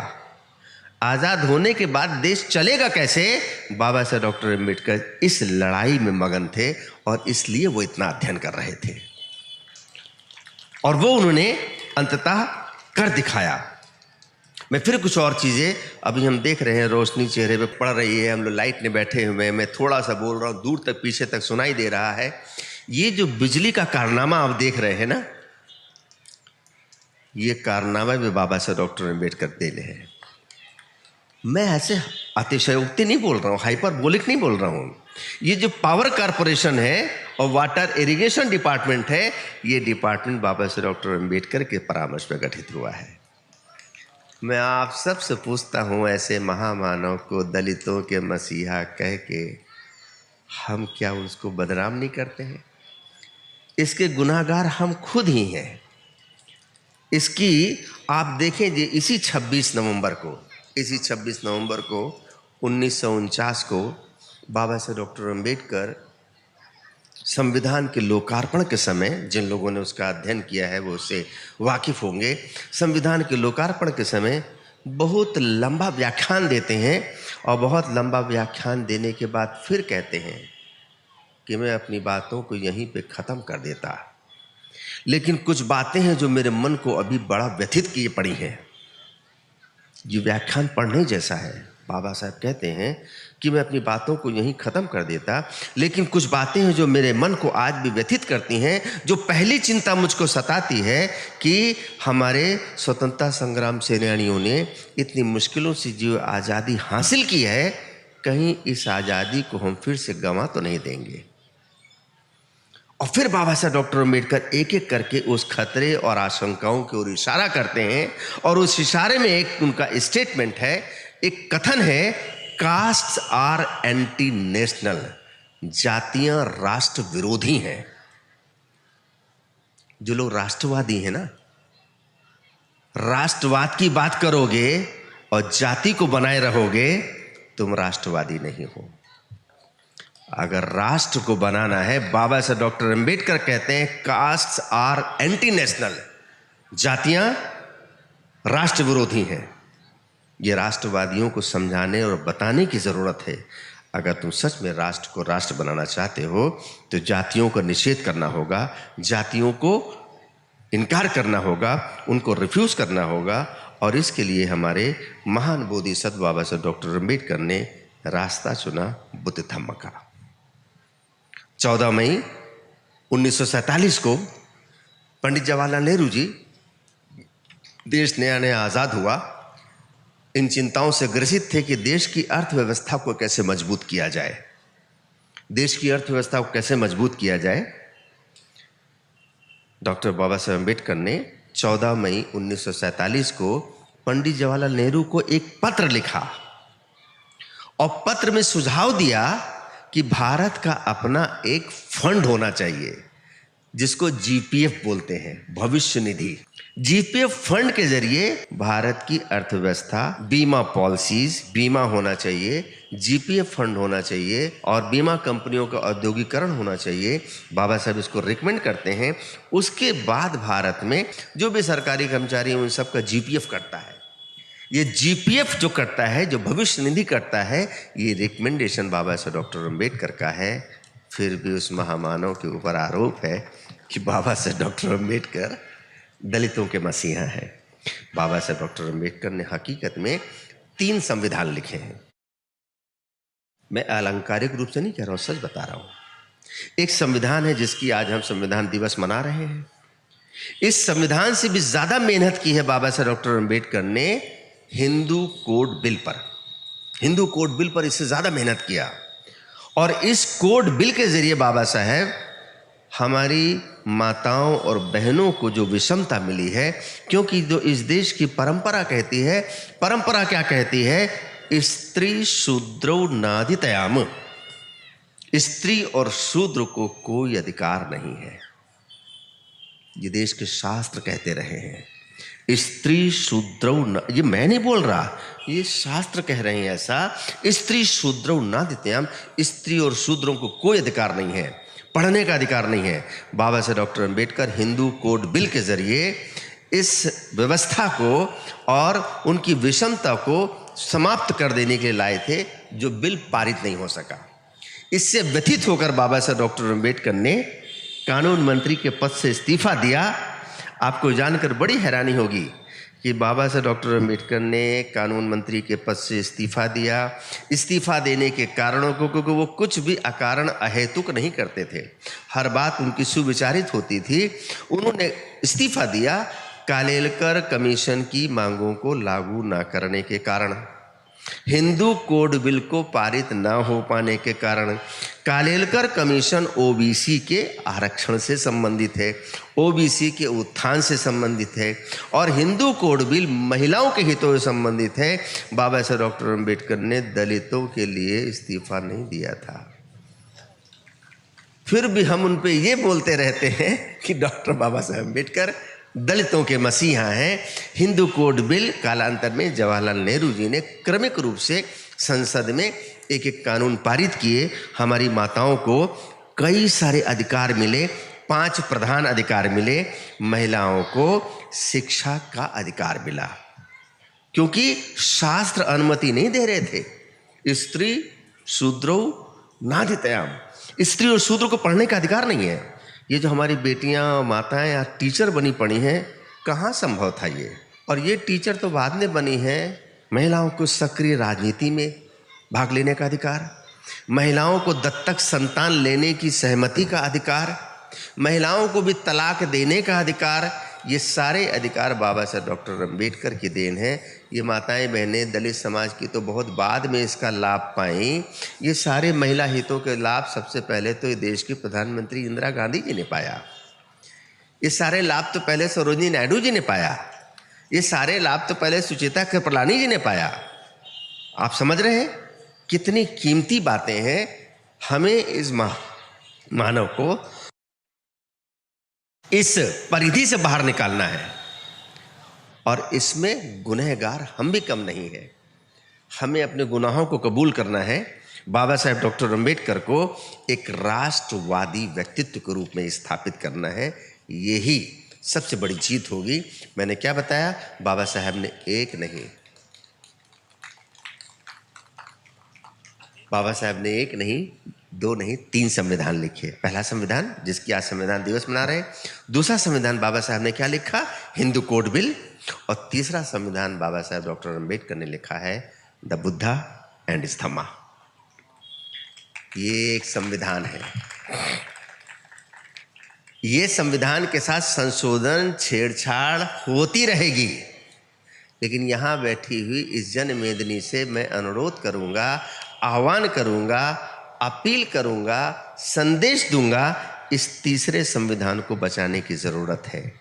आज़ाद होने के बाद देश चलेगा कैसे। बाबा साहब डॉक्टर अम्बेडकर इस लड़ाई में मगन थे और इसलिए वो इतना अध्ययन कर रहे थे, और वो उन्होंने अंततः कर दिखाया। मैं फिर कुछ और चीज़ें, अभी हम देख रहे हैं रोशनी चेहरे पे पड़ रही है, हम लोग लाइट में बैठे हुए हैं, मैं थोड़ा सा बोल रहा हूँ, दूर तक पीछे तक सुनाई दे रहा है। ये जो बिजली का कारनामा आप देख रहे हैं ना, ये कारनामा भी बाबा साहब डॉक्टर अम्बेडकर देने हैं। मैं ऐसे अतिशयोक्ति नहीं बोल रहा हूँ, हाइपरबोलिक नहीं बोल रहा हूँ। ये जो पावर कारपोरेशन है और वाटर इरिगेशन डिपार्टमेंट है, ये डिपार्टमेंट बाबा साहब डॉक्टर अम्बेडकर के परामर्श पर गठित हुआ है। मैं आप सबसे पूछता हूँ, ऐसे महामानव को दलितों के मसीहा कह के हम क्या उसको बदनाम नहीं करते हैं? इसके गुनाहगार हम खुद ही हैं। इसकी आप देखें जी, इसी 26 नवंबर को 1949 को बाबा साहब डॉक्टर अम्बेडकर संविधान के लोकार्पण के समय, जिन लोगों ने उसका अध्ययन किया है वो उससे वाकिफ़ होंगे, संविधान के लोकार्पण के समय बहुत लंबा व्याख्यान देते हैं, और बहुत लंबा व्याख्यान देने के बाद फिर कहते हैं कि मैं अपनी बातों को यहीं पे ख़त्म कर देता। लेकिन कुछ बातें हैं जो मेरे मन को अभी बड़ा व्यथित किए पड़ी हैं। ये व्याख्यान पढ़ने जैसा है। बाबा साहब कहते हैं कि मैं अपनी बातों को यहीं ख़त्म कर देता, लेकिन कुछ बातें हैं जो मेरे मन को आज भी व्यथित करती हैं। जो पहली चिंता मुझको सताती है कि हमारे स्वतंत्रता संग्राम सेनानियों ने इतनी मुश्किलों से जो आज़ादी हासिल की है, कहीं इस आज़ादी को हम फिर से गंवा तो नहीं देंगे। और फिर बाबा साहब डॉक्टर अम्बेडकर एक एक करके उस खतरे और आशंकाओं की ओर इशारा करते हैं, और उस इशारे में एक उनका स्टेटमेंट है, एक कथन है, कास्ट्स आर एंटी नेशनल, जातियां राष्ट्र विरोधी हैं। जो लोग राष्ट्रवादी हैं ना, राष्ट्रवाद की बात करोगे और जाति को बनाए रहोगे, तुम राष्ट्रवादी नहीं हो। अगर राष्ट्र को बनाना है, बाबा साहब डॉक्टर अम्बेडकर कहते हैं कास्ट्स आर एंटी नेशनल, जातियां राष्ट्र विरोधी हैं। ये राष्ट्रवादियों को समझाने और बताने की जरूरत है। अगर तुम सच में राष्ट्र को राष्ट्र बनाना चाहते हो तो जातियों का निषेध करना होगा, जातियों को इनकार करना होगा, उनको रिफ्यूज करना होगा। और इसके लिए हमारे महान बोधिसत्व बाबा साहब डॉक्टर अम्बेडकर ने रास्ता चुना बुद्ध धम्म का। 14 मई 1947 को पंडित जवाहरलाल नेहरू जी, देश नया नया आज़ाद हुआ, इन चिंताओं से ग्रसित थे कि देश की अर्थव्यवस्था को कैसे मजबूत किया जाए। देश की अर्थव्यवस्था को कैसे मजबूत किया जाए। डॉक्टर बाबा साहब अम्बेडकर ने 14 मई 1947 को पंडित जवाहरलाल नेहरू को एक पत्र लिखा और पत्र में सुझाव दिया कि भारत का अपना एक फंड होना चाहिए, जिसको जीपीएफ बोलते हैं, भविष्य निधि। जीपीएफ फंड के जरिए भारत की अर्थव्यवस्था, बीमा पॉलिसीज, बीमा होना चाहिए, जीपीएफ फंड होना चाहिए और बीमा कंपनियों का औद्योगिकरण होना चाहिए। बाबा साहब इसको रिकमेंड करते हैं। उसके बाद भारत में जो भी सरकारी कर्मचारी हैं उन सबका जीपीएफ करता है। ये जीपीएफ जो करता है, जो भविष्य निधि करता है, ये रिकमेंडेशन बाबा साहब डॉक्टर अम्बेडकर का है। फिर भी उस महामानव के ऊपर आरोप है कि बाबा साहब डॉक्टर अम्बेडकर दलितों के मसीहा हैं। बाबा साहब डॉक्टर अम्बेडकर ने हकीकत में 3 संविधान लिखे हैं। मैं अलंकारिक रूप से नहीं कह रहा हूँ, सच बता रहा हूँ। एक संविधान है जिसकी आज हम संविधान दिवस मना रहे हैं। इस संविधान से भी ज्यादा मेहनत की है बाबा साहब डॉक्टर अम्बेडकर ने हिंदू कोड बिल पर। हिंदू कोड बिल पर इससे ज्यादा मेहनत किया। और इस कोड बिल के जरिए बाबा साहब हमारी माताओं और बहनों को जो विषमता मिली है, क्योंकि जो इस देश की परंपरा कहती है, परंपरा क्या कहती है, स्त्री शूद्रो नाधितयाम, स्त्री और शूद्र को कोई अधिकार नहीं है। ये देश के शास्त्र कहते रहे हैं, स्त्री शूद्रो न, ये मैं नहीं बोल रहा, ये शास्त्र कह रहे हैं ऐसा। स्त्री शूद्रो नाधितयाम, स्त्री और शूद्रों को कोई अधिकार नहीं है, पढ़ने का अधिकार नहीं है। बाबा साहब doctor Ambedkar Hindu code bill के जरिए इस व्यवस्था को और उनकी विषमता को समाप्त कर देने के लिए लाए थे, जो बिल पारित नहीं हो सका। इससे व्यथित होकर बाबा साहब डॉक्टर अम्बेडकर ने कानून मंत्री के पद से इस्तीफा दिया। आपको जानकर बड़ी हैरानी होगी कि बाबा साहब डॉक्टर अम्बेडकर ने कानून मंत्री के पद से इस्तीफा दिया। इस्तीफा देने के कारणों को, क्योंकि वो कुछ भी अकारण अहेतुक नहीं करते थे, हर बात उनकी सुविचारित होती थी। उन्होंने इस्तीफा दिया कालेलकर कमीशन की मांगों को लागू न करने के कारण, हिंदू कोड बिल को पारित न हो पाने के कारण। कालेलकर कमीशन ओबीसी के आरक्षण से संबंधित है, ओबीसी के उत्थान से संबंधित है, और हिंदू कोड बिल महिलाओं के हितों से संबंधित है। बाबा साहब डॉक्टर अम्बेडकर ने दलितों के लिए इस्तीफा नहीं दिया था। फिर भी हम उन पे ये बोलते रहते हैं कि डॉक्टर बाबा साहब अम्बेडकर दलितों के मसीहा हैं। हिंदू कोड बिल कालांतर में जवाहरलाल नेहरू जी ने क्रमिक रूप से संसद में एक एक कानून पारित किए। हमारी माताओं को कई सारे अधिकार मिले, 5 प्रधान अधिकार मिले। महिलाओं को शिक्षा का अधिकार मिला, क्योंकि शास्त्र अनुमति नहीं दे रहे थे। स्त्री शूद्रो नाधितयाम, स्त्री और शूद्र को पढ़ने का अधिकार नहीं है। ये जो हमारी बेटियां और माताएं आज टीचर बनी पड़ी हैं, कहाँ संभव था ये? और ये टीचर तो बाद में बनी हैं। महिलाओं को सक्रिय राजनीति में भाग लेने का अधिकार, महिलाओं को दत्तक संतान लेने की सहमति का अधिकार, महिलाओं को भी तलाक देने का अधिकार, ये सारे अधिकार बाबा साहब डॉक्टर अम्बेडकर की देन है। ये माताएं बहनें दलित समाज की तो बहुत बाद में इसका लाभ पाईं। ये सारे महिला हितों के लाभ सबसे पहले तो ये देश की प्रधानमंत्री इंदिरा गांधी जी ने पाया। ये सारे लाभ तो पहले सरोजिनी नायडू जी ने पाया। ये सारे लाभ तो पहले सुचेता कृपलानी जी ने पाया। आप समझ रहे हैं कितनी कीमती बातें हैं। हमें इस मानव को इस परिधि से बाहर निकालना है और इसमें गुनहगार हम भी कम नहीं है। हमें अपने गुनाहों को कबूल करना है। बाबा साहेब डॉक्टर अम्बेडकर को एक राष्ट्रवादी व्यक्तित्व के रूप में स्थापित करना है। यही सबसे बड़ी जीत होगी। मैंने क्या बताया? बाबा साहेब ने एक नहीं, बाबा साहब ने एक नहीं, दो नहीं, 3 संविधान लिखे। पहला संविधान जिसकी आज संविधान दिवस मना रहे हैं। दूसरा संविधान बाबा साहब ने क्या लिखा? Hindu code bill. और तीसरा संविधान बाबा साहब डॉक्टर अम्बेडकर ने लिखा है द बुद्धा एंड स्तम्मा। ये एक संविधान है। ये संविधान के साथ संशोधन छेड़छाड़ होती रहेगी, लेकिन यहां बैठी हुई इस जन मेदनी से मैं अनुरोध करूंगा, आह्वान करूंगा, अपील करूंगा, संदेश दूंगा, इस तीसरे संविधान को बचाने की जरूरत है।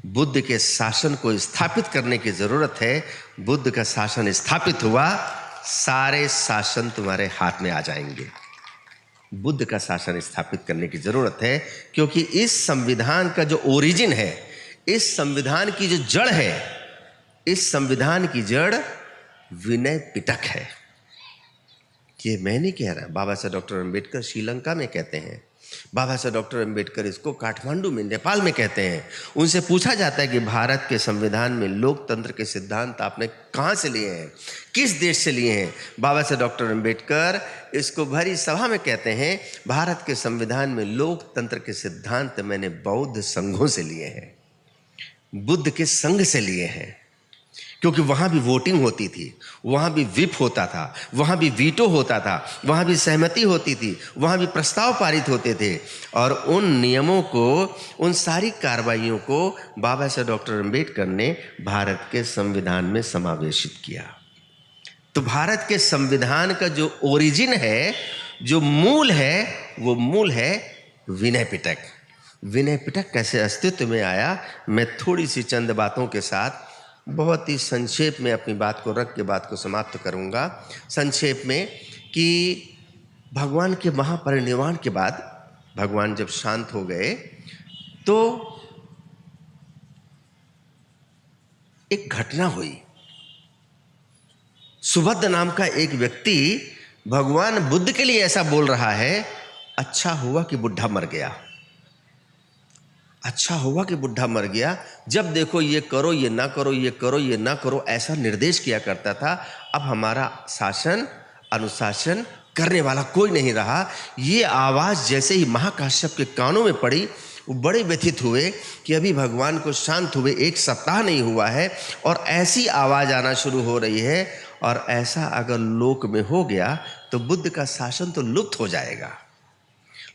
बुद्ध के शासन को स्थापित करने की जरूरत है। बुद्ध का शासन स्थापित हुआ, सारे शासन तुम्हारे हाथ में आ जाएंगे। बुद्ध का शासन स्थापित करने की जरूरत है, क्योंकि इस संविधान का जो ओरिजिन है, इस संविधान की जो जड़ है, इस संविधान की जड़ विनय पिटक है। ये मैं नहीं कह रहा, बाबा साहब डॉक्टर अम्बेडकर श्रीलंका में कहते हैं। बाबा साहब डॉक्टर अम्बेडकर इसको काठमांडू में नेपाल में कहते हैं। उनसे पूछा जाता है कि भारत के संविधान में लोकतंत्र के सिद्धांत आपने कहाँ से लिए हैं, किस देश से लिए हैं? बाबा साहब डॉक्टर अम्बेडकर इसको भरी सभा में कहते हैं, भारत के संविधान में लोकतंत्र के सिद्धांत मैंने बौद्ध संघों से लिए हैं, बुद्ध के संघ से लिए हैं। क्योंकि वहां भी वोटिंग होती थी, वहां भी विप होता था, वहां भी वीटो होता था, वहां भी सहमति होती थी, वहां भी प्रस्ताव पारित होते थे। और उन नियमों को, उन सारी कार्रवाइयों को बाबा साहब डॉक्टर अम्बेडकर ने भारत के संविधान में समावेशित किया। तो भारत के संविधान का जो ओरिजिन है, जो मूल है, वो मूल है विनय पिटक। विनय पिटक कैसे अस्तित्व में आया, मैं थोड़ी सी चंद बातों के साथ बहुत ही संक्षेप में अपनी बात को रख के बात को समाप्त करूंगा। संक्षेप में कि भगवान के महापरिनिर्वाण के बाद भगवान जब शांत हो गए तो एक घटना हुई। सुभद्र नाम का एक व्यक्ति भगवान बुद्ध के लिए ऐसा बोल रहा है, अच्छा हुआ कि बुढ़ा मर गया, अच्छा हुआ कि बुढ़ा मर गया। जब देखो ये करो, ये ना करो, ये करो, ये ना करो, ऐसा निर्देश किया करता था। अब हमारा शासन अनुशासन करने वाला कोई नहीं रहा। ये आवाज़ जैसे ही महाकाश्यप के कानों में पड़ी, वो बड़े व्यथित हुए कि अभी भगवान को शांत हुए 1 सप्ताह नहीं हुआ है और ऐसी आवाज़ आना शुरू हो रही है। और ऐसा अगर लोक में हो गया तो बुद्ध का शासन तो लुप्त हो जाएगा।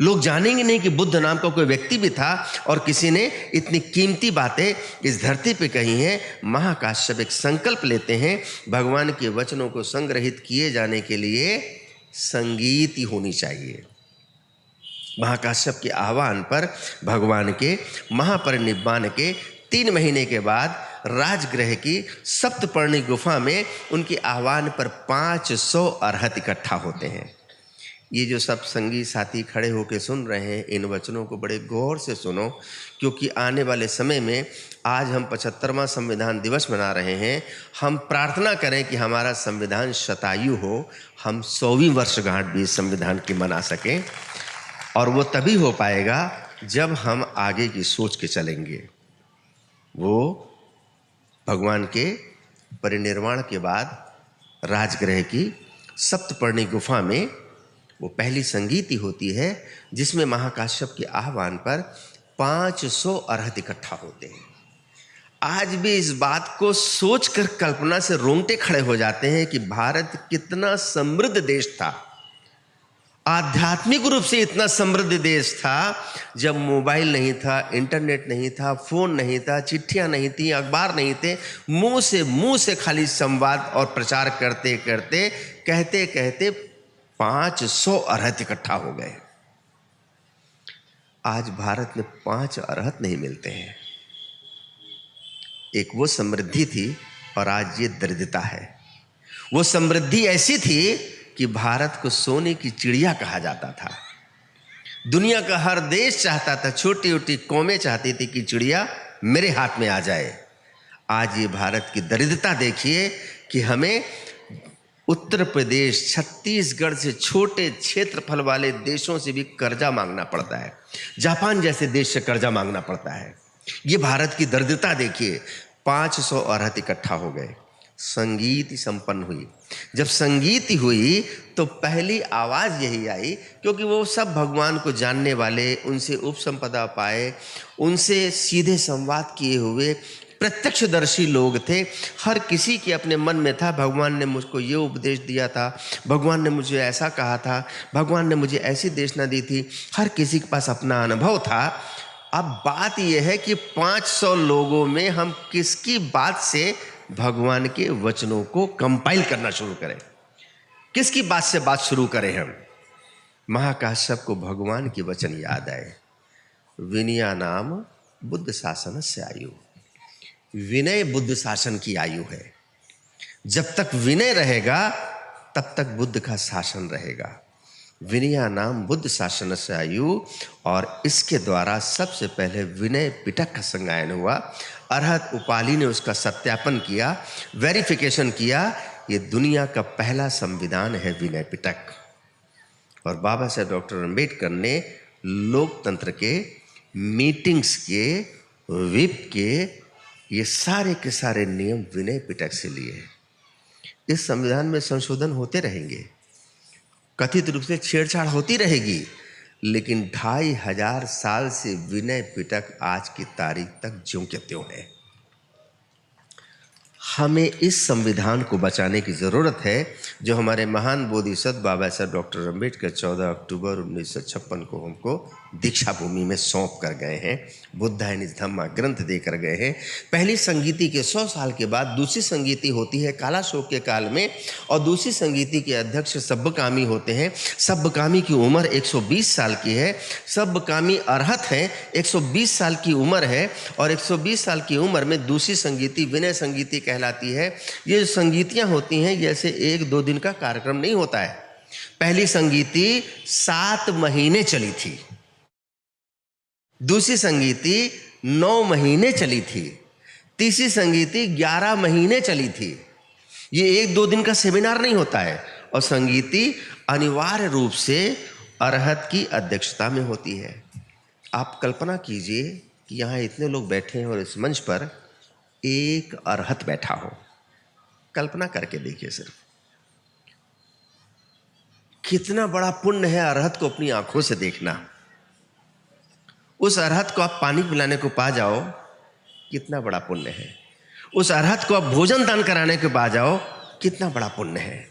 लोग जानेंगे नहीं कि बुद्ध नाम का कोई व्यक्ति भी था और किसी ने इतनी कीमती बातें इस धरती पे कही हैं। महाकाश्यप एक संकल्प लेते हैं, भगवान के वचनों को संग्रहित किए जाने के लिए संगीत ही होनी चाहिए। महाकाश्यप के आह्वान पर भगवान के महापरिनिर्वाण के 3 महीने के बाद राजगृह की सप्तपर्णी गुफा में उनके आह्वान पर 500 अरहत इकट्ठा होते हैं। ये जो सब संगी साथी खड़े होकर सुन रहे हैं, इन वचनों को बड़े गौर से सुनो, क्योंकि आने वाले समय में आज हम 75वां संविधान दिवस मना रहे हैं। हम प्रार्थना करें कि हमारा संविधान शतायु हो, हम 100वीं वर्षगांठ भी इस संविधान की मना सकें। और वो तभी हो पाएगा जब हम आगे की सोच के चलेंगे। वो भगवान के परिनिर्वाण के बाद राजगृह की सप्तपर्णी गुफा में वो पहली संगीति होती है जिसमें महाकाश्यप के आह्वान पर 500 अरहत इकट्ठा होते हैं। आज भी इस बात को सोचकर कल्पना से रोंगटे खड़े हो जाते हैं कि भारत कितना समृद्ध देश था, आध्यात्मिक रूप से इतना समृद्ध देश था, जब मोबाइल नहीं था, इंटरनेट नहीं था, फोन नहीं था, चिट्ठियां नहीं थी, अखबार नहीं थे, मुंह से खाली संवाद और प्रचार करते करते कहते कहते 500 अरहत इकट्ठा हो गए। आज भारत में 5 अरहत नहीं मिलते हैं। एक वो समृद्धि थी और आज ये दरिद्रता है। वो समृद्धि ऐसी थी कि भारत को सोने की चिड़िया कहा जाता था। दुनिया का हर देश चाहता था, छोटी छोटी कौमें चाहती थी कि चिड़िया मेरे हाथ में आ जाए। आज ये भारत की दरिद्रता देखिए कि हमें उत्तर प्रदेश, छत्तीसगढ़ से छोटे क्षेत्रफल वाले देशों से भी कर्जा मांगना पड़ता है, जापान जैसे देश से कर्जा मांगना पड़ता है। ये भारत की दरिद्रता देखिए। 500 अरहत इकट्ठा हो गए, संगीत संपन्न हुई। जब संगीत हुई तो पहली आवाज़ यही आई, क्योंकि वो सब भगवान को जानने वाले, उनसे उपसंपदा पाए, उनसे सीधे संवाद किए हुए प्रत्यक्षदर्शी लोग थे। हर किसी के अपने मन में था, भगवान ने मुझको ये उपदेश दिया था, भगवान ने मुझे ऐसा कहा था, भगवान ने मुझे ऐसी देशना दी थी। हर किसी के पास अपना अनुभव था। अब बात यह है कि 500 लोगों में हम किसकी बात से भगवान के वचनों को कंपाइल करना शुरू करें, किसकी बात से बात शुरू करें हम। महाकाश्यप को भगवान की वचन याद आए, विनया नाम बुद्ध शासन से आयु। विनय बुद्ध शासन की आयु है। जब तक विनय रहेगा तब तक बुद्ध का शासन रहेगा। विनया नाम बुद्ध शासन से आयु। और इसके द्वारा सबसे पहले विनय पिटक का संज्ञायन हुआ। अरहत उपालि ने उसका सत्यापन किया, वेरिफिकेशन किया। ये दुनिया का पहला संविधान है विनय पिटक। और बाबा साहेब डॉक्टर अम्बेडकर ने लोकतंत्र के, मीटिंग्स के, विप के, ये सारे के सारे नियम विनय पिटक से लिए। इस संविधान में संशोधन होते रहेंगे, कथित रूप से छेड़छाड़ होती रहेगी, लेकिन 2500 साल से विनय पिटक आज की तारीख तक ज्यों के त्यों है। हमें इस संविधान को बचाने की ज़रूरत है, जो हमारे महान बोधिसत्व बाबा साहब डॉक्टर अम्बेडकर 14 अक्टूबर 1956 को हमको दीक्षा भूमि में सौंप कर गए हैं, बुद्धायनिस धम्मा ग्रंथ देकर गए हैं। पहली संगीति के 100 साल के बाद दूसरी संगीति होती है कालाशोक के काल में, और दूसरी संगीति के अध्यक्ष सब्बकामी होते हैं। सब्बकामी की उम्र 120 साल की है। सब्बकामी अरहत हैं, 120 साल की उम्र है, और 120 साल की उम्र में दूसरी संगीति विनय संगीति कहलाती है। ये जो संगीतियाँ होती हैं, जैसे 1-2 दिन का कार्यक्रम नहीं होता है। पहली संगीति 7 महीने चली थी, दूसरी संगीति 9 महीने चली थी, तीसरी संगीति 11 महीने चली थी। ये 1-2 दिन का सेमिनार नहीं होता है। और संगीति अनिवार्य रूप से अरहत की अध्यक्षता में होती है। आप कल्पना कीजिए कि यहाँ इतने लोग बैठे हैं और इस मंच पर एक अरहत बैठा हो। कल्पना करके देखिए सिर्फ, कितना बड़ा पुण्य है अरहत को अपनी आंखों से देखना। उस अरहत को आप पानी पिलाने को पा जाओ, कितना बड़ा पुण्य है। उस अरहत को आप भोजन दान कराने को पा जाओ, कितना बड़ा पुण्य है।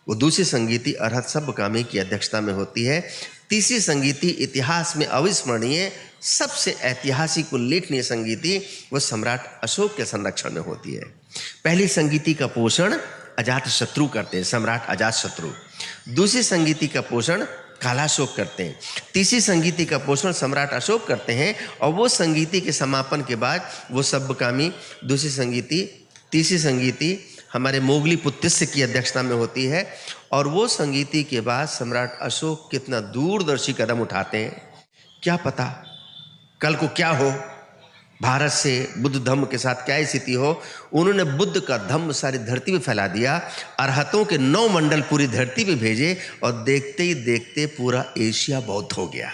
वो दूसरी संगीति अरहत सब्बकामी की अध्यक्षता में होती है। तीसरी संगीति इतिहास में अविस्मरणीय, सबसे ऐतिहासिक उल्लेखनीय संगीति वो सम्राट अशोक के संरक्षण में होती है। पहली संगीति का पोषण अजातशत्रु करते हैं, सम्राट अजातशत्रु। दूसरी संगीति का पोषण कालाशोक करते हैं। तीसरी संगीति का पोषण सम्राट अशोक करते हैं। और वो संगीति के समापन के बाद वो सब्बकामी, दूसरी संगीति, तीसरी संगीति हमारे मोगली पुत्तिस्य की अध्यक्षता में होती है। और वो संगीति के बाद सम्राट अशोक कितना दूरदर्शी कदम उठाते हैं, क्या पता कल को क्या हो, भारत से बुद्ध धम्म के साथ क्या स्थिति हो। उन्होंने बुद्ध का धम्म सारी धरती पे फैला दिया। अरहतों के 9 मंडल पूरी धरती पे भेजे, और देखते ही देखते पूरा एशिया बौद्ध हो गया।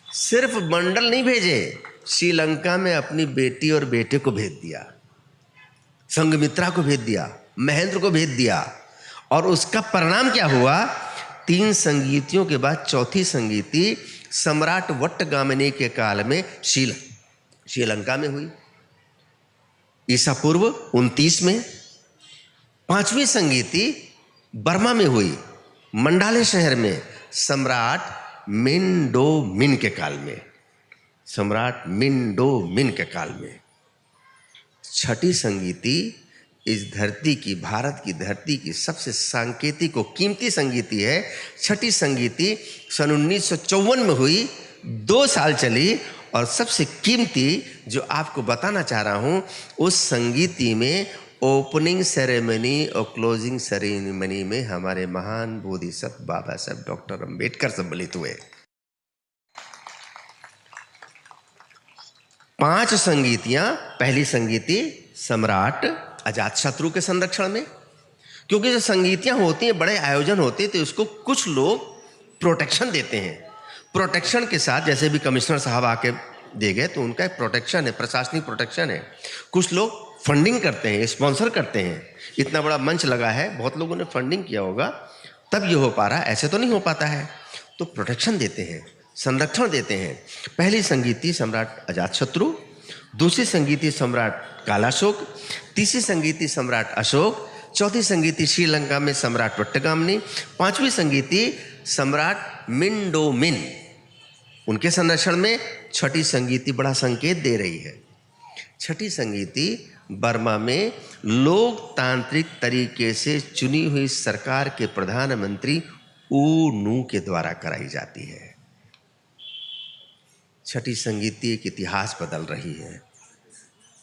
सिर्फ मंडल नहीं भेजे, श्रीलंका में अपनी बेटी और बेटे को भेज दिया, संघमित्रा को भेज दिया, महेंद्र को भेज दिया। और उसका परिणाम क्या हुआ? 3 संगीतियों के बाद चौथी संगीति सम्राट वट्टगामिनी के काल में श्रीलंका में हुई, ईसा पूर्व 29 में। 5वीं संगीति बर्मा में हुई, मंडाले शहर में, सम्राट मिन के काल में, सम्राट मिन के काल में। 6ठी संगीति इस धरती की, भारत की धरती की सबसे सांकेतिक और कीमती संगीति है। 6ठी संगीति सन 1954 में हुई, 2 साल चली। और सबसे कीमती जो आपको बताना चाह रहा हूं, उस संगीति में ओपनिंग सेरेमनी और क्लोजिंग सेरेमनी में हमारे महान बोधिसत्व बाबा साहब डॉक्टर अंबेडकर सम्मिलित हुए। 5 संगीतियां। पहली संगीति सम्राट अजातशत्रु के संरक्षण में, क्योंकि जो संगीतियां होती हैं, बड़े आयोजन होते हैं, तो उसको कुछ लोग प्रोटेक्शन देते हैं। प्रोटेक्शन के साथ, जैसे भी कमिश्नर साहब आके दे गए, तो उनका एक प्रोटेक्शन है, प्रशासनिक प्रोटेक्शन है। कुछ लोग फंडिंग करते हैं, स्पॉन्सर करते हैं। इतना बड़ा मंच लगा है, बहुत लोगों ने फंडिंग किया होगा, तब ये हो पा रहा है, ऐसे तो नहीं हो पाता है। तो प्रोटेक्शन देते हैं, संरक्षण देते हैं। पहली संगीति सम्राट अजातशत्रु, दूसरी संगीति सम्राट कालाशोक, तीसरी संगीति सम्राट अशोक, चौथी संगीति श्रीलंका में सम्राट वट्टगामिनी, 5वीं संगीति सम्राट मिन उनके संरक्षण में। 6ठी संगीति बड़ा संकेत दे रही है। 6ठी संगीति बर्मा में लोकतांत्रिक तरीके से चुनी हुई सरकार के प्रधानमंत्री ऊ के द्वारा कराई जाती है। 6ठी संगीति एक इतिहास बदल रही है,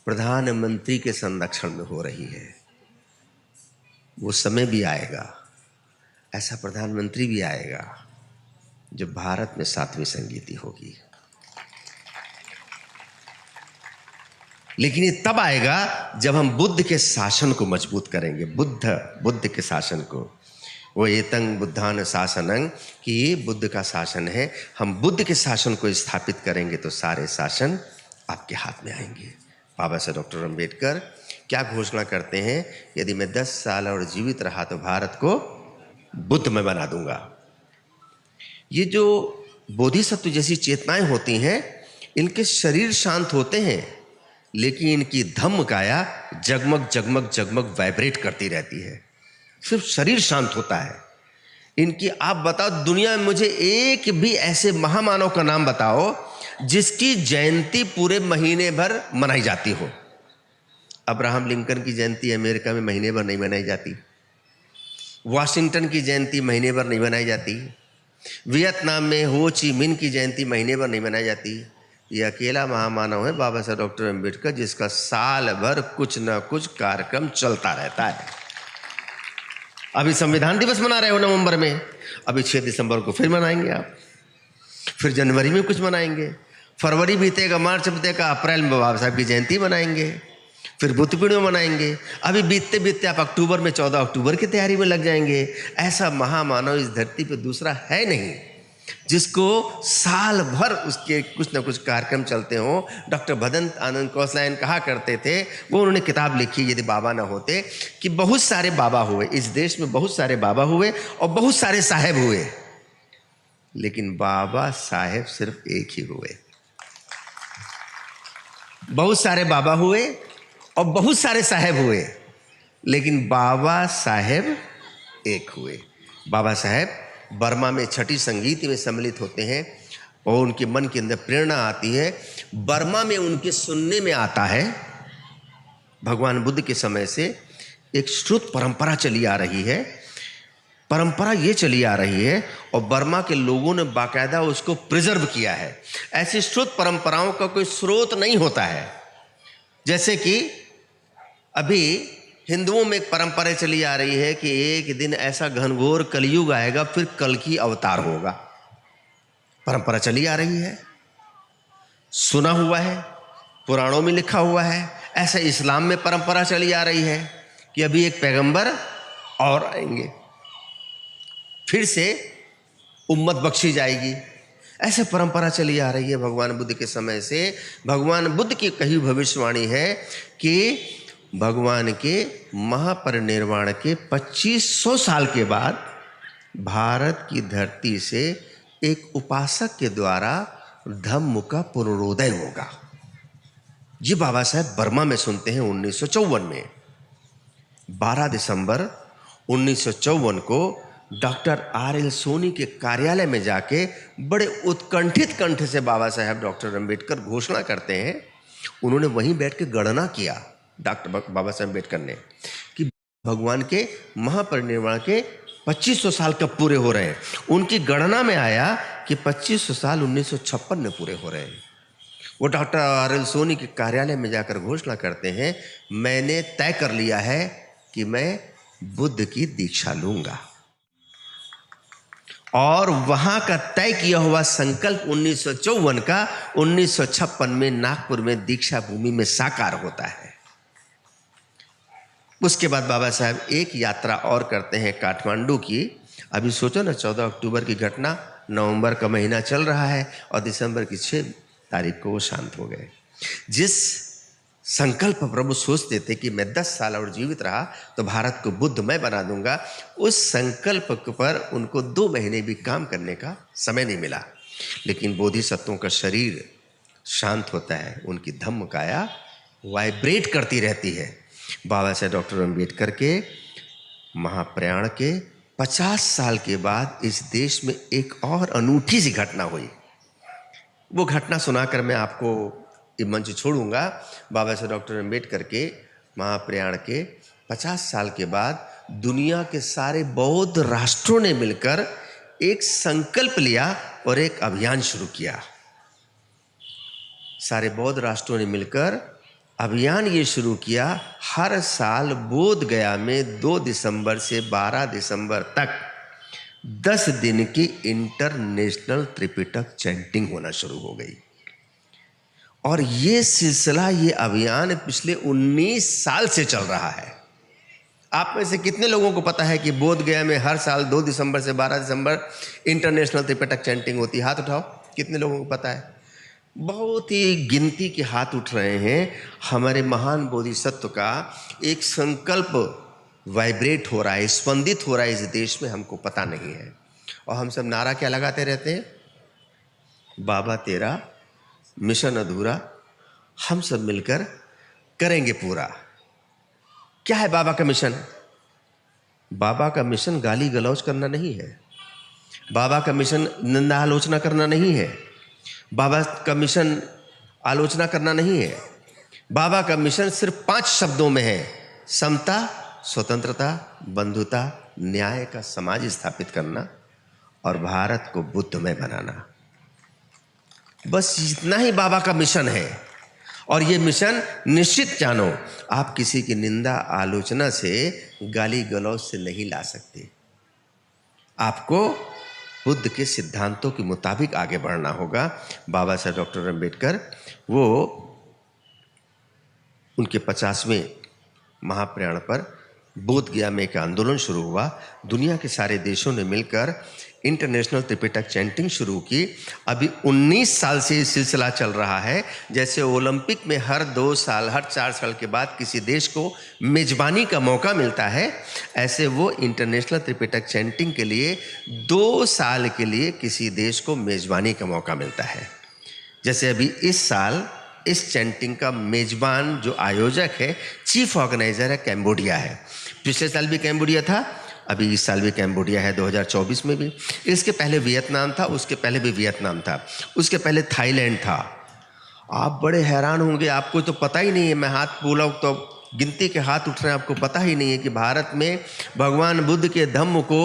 प्रधानमंत्री के संरक्षण में हो रही है। वो समय भी आएगा, ऐसा प्रधानमंत्री भी आएगा जो भारत में 7वीं संगीति होगी। लेकिन ये तब आएगा जब हम बुद्ध के शासन को मजबूत करेंगे, बुद्ध के शासन को। वो एतंग बुद्धान शासनंग, कि ये बुद्ध का शासन है। हम बुद्ध के शासन को स्थापित करेंगे तो सारे शासन आपके हाथ में आएंगे। बाबा साहब डॉक्टर अंबेडकर क्या घोषणा करते हैं? यदि मैं 10 साल और जीवित रहा तो भारत को बुद्ध में बना दूंगा। ये जो बोधिसत्व जैसी चेतनाएं होती हैं, इनके शरीर शांत होते हैं, लेकिन इनकी धम्म काया जगमग जगमग जगमग वाइब्रेट करती रहती है। सिर्फ शरीर शांत होता है इनकी। आप बताओ, दुनिया में मुझे एक भी ऐसे महामानव का नाम बताओ जिसकी जयंती पूरे महीने भर मनाई जाती हो। अब्राहम लिंकन की जयंती अमेरिका में महीने भर नहीं मनाई जाती, वाशिंगटन की जयंती महीने भर नहीं मनाई जाती, वियतनाम में हो ची मिन की जयंती महीने भर नहीं मनाई जाती। ये अकेला महामानव है बाबा साहब डॉक्टर अंबेडकर, जिसका साल भर कुछ ना कुछ कार्यक्रम चलता रहता है। अभी संविधान दिवस मना रहे हो नवंबर में, अभी 6 दिसंबर को फिर मनाएंगे आप, फिर जनवरी में कुछ मनाएंगे, फरवरी बीतेगा, मार्च बीतेगा, अप्रैल में बाबा साहब की जयंती मनाएंगे, फिर बुद्ध पूर्णिमा मनाएंगे। अभी बीतते बीतते आप अक्टूबर में 14 अक्टूबर की तैयारी में लग जाएंगे। ऐसा महामानव इस धरती पे दूसरा है नहीं जिसको साल भर उसके कुछ ना कुछ कार्यक्रम चलते हों। डॉक्टर भदंत आनंद कोसलायन कहा करते थे, वो उन्होंने किताब लिखी यदि बाबा ना होते, कि बहुत सारे बाबा हुए इस देश में, बहुत सारे बाबा हुए और बहुत सारे साहेब हुए, लेकिन बाबा साहेब सिर्फ एक ही हुए। बहुत सारे बाबा हुए और बहुत सारे साहेब हुए, लेकिन बाबा साहेब एक हुए। बाबा साहेब बर्मा में 6ठी संगीति में सम्मिलित होते हैं और उनके मन के अंदर प्रेरणा आती है। बर्मा में उनके सुनने में आता है, भगवान बुद्ध के समय से एक श्रुत परंपरा चली आ रही है। परंपरा ये चली आ रही है और बर्मा के लोगों ने बाकायदा उसको प्रिजर्व किया है। ऐसी श्रुत परंपराओं का कोई स्रोत नहीं होता है। जैसे कि अभी हिंदुओं में एक परंपरा चली आ रही है कि एक दिन ऐसा घनघोर कलयुग आएगा, फिर कल की अवतार होगा। परंपरा चली आ रही है, सुना हुआ है, पुराणों में लिखा हुआ है। ऐसा इस्लाम में परंपरा चली आ रही है कि अभी एक पैगंबर और आएंगे, फिर से उम्मत बख्शी जाएगी। ऐसे परंपरा चली आ रही है भगवान बुद्ध के समय से। भगवान बुद्ध की कही भविष्यवाणी है कि भगवान के महापरिनिर्वाण के 2500 साल के बाद भारत की धरती से एक उपासक के द्वारा धम्म का पुनरोदय होगा। ये बाबा साहेब बर्मा में सुनते हैं 1954 में। 12 दिसंबर 1954 को डॉक्टर आर.एल. सोनी के कार्यालय में जाके बड़े उत्कंठित कंठ से बाबा साहेब डॉक्टर अम्बेडकर घोषणा करते हैं। उन्होंने वहीं बैठ के गणना किया, डॉक्टर बाबा साहेब अम्बेडकर ने, कि भगवान के महापरिनिर्वाण के 2500 साल कब पूरे हो रहे हैं। उनकी गणना में आया कि 2500 साल 1956 में पूरे हो रहे हैं। वो डॉक्टर आर.एल. सोनी के कार्यालय में जाकर घोषणा करते हैं, मैंने तय कर लिया है कि मैं बुद्ध की दीक्षा लूंगा। और वहां का तय किया हुआ संकल्प 1954 का 1956 में नागपुर में दीक्षा भूमि में साकार होता है। उसके बाद बाबा साहब एक यात्रा और करते हैं काठमांडू की। अभी सोचो ना, 14 अक्टूबर की घटना, नवंबर का महीना चल रहा है और दिसंबर की 6 तारीख को वो शांत हो गए। जिस संकल्प प्रभु सोचते थे कि मैं 10 साल और जीवित रहा तो भारत को बुद्धमय बना दूंगा, उस संकल्प पर उनको 2 महीने भी काम करने का समय नहीं मिला। लेकिन बोधिसत्वों का शरीर शांत होता है, उनकी धम्म काया वाइब्रेट करती रहती है। बाबा साहेब डॉक्टर अम्बेडकर के महाप्रयाण के 50 साल के बाद इस देश में एक और अनूठी सी घटना हुई। वो घटना सुनाकर मैं आपको ये मंच छोड़ूंगा। बाबा साहेब डॉक्टर अम्बेडकर के महाप्रयाण के 50 साल के बाद दुनिया के सारे बौद्ध राष्ट्रों ने मिलकर एक संकल्प लिया और एक अभियान शुरू किया। सारे बौद्ध राष्ट्रों ने मिलकर अभियान ये शुरू किया, हर साल बोध गया में 2 दिसंबर से 12 दिसंबर तक 10 दिन की इंटरनेशनल त्रिपिटक चैंटिंग होना शुरू हो गई। और ये सिलसिला, ये अभियान पिछले 19 साल से चल रहा है। आप में से कितने लोगों को पता है कि बोध गया में हर साल 2 दिसंबर से 12 दिसंबर इंटरनेशनल त्रिपिटक चैंटिंग होती है? हाथ उठाओ, कितने लोगों को पता है? बहुत ही गिनती के हाथ उठ रहे हैं। हमारे महान बोधिसत्व का एक संकल्प वाइब्रेट हो रहा है, स्पंदित हो रहा है इस देश में, हमको पता नहीं है। और हम सब नारा क्या लगाते रहते हैं? बाबा तेरा मिशन अधूरा, हम सब मिलकर करेंगे पूरा। क्या है बाबा का मिशन? बाबा का मिशन गाली गलौज करना नहीं है। बाबा का मिशन निंदा आलोचना करना नहीं है। बाबा का मिशन आलोचना करना नहीं है। बाबा का मिशन सिर्फ 5 शब्दों में है: समता, स्वतंत्रता, बंधुता, न्याय का समाज स्थापित करना और भारत को बुद्धमय बनाना। बस इतना ही बाबा का मिशन है। और ये मिशन निश्चित जानो, आप किसी की निंदा आलोचना से, गाली गलौज से नहीं ला सकते। आपको बुद्ध के सिद्धांतों के मुताबिक आगे बढ़ना होगा। बाबा साहेब डॉक्टर अम्बेडकर, वो उनके 50वें महाप्रयाण पर बोध गया में एक आंदोलन शुरू हुआ। दुनिया के सारे देशों ने मिलकर इंटरनेशनल त्रिपिटक चैंटिंग शुरू की। अभी 19 साल से ये सिलसिला चल रहा है। जैसे ओलंपिक में हर 2 साल, हर 4 साल के बाद किसी देश को मेजबानी का मौका मिलता है, ऐसे वो इंटरनेशनल त्रिपिटक चैंटिंग के लिए 2 साल के लिए किसी देश को मेजबानी का मौका मिलता है। जैसे अभी इस साल इस चैंटिंग का मेजबान जो आयोजक है, चीफ ऑर्गेनाइजर है, कैम्बोडिया है। पिछले साल भी कैम्बोडिया था, अभी इस साल भी कैम्बोडिया है, 2024 में भी। इसके पहले वियतनाम था, उसके पहले भी वियतनाम था, उसके पहले थाईलैंड था। आप बड़े हैरान होंगे, आपको तो पता ही नहीं है। मैं हाथ बोला तो गिनती के हाथ उठ रहे हैं, आपको पता ही नहीं है कि भारत में भगवान बुद्ध के धम्म को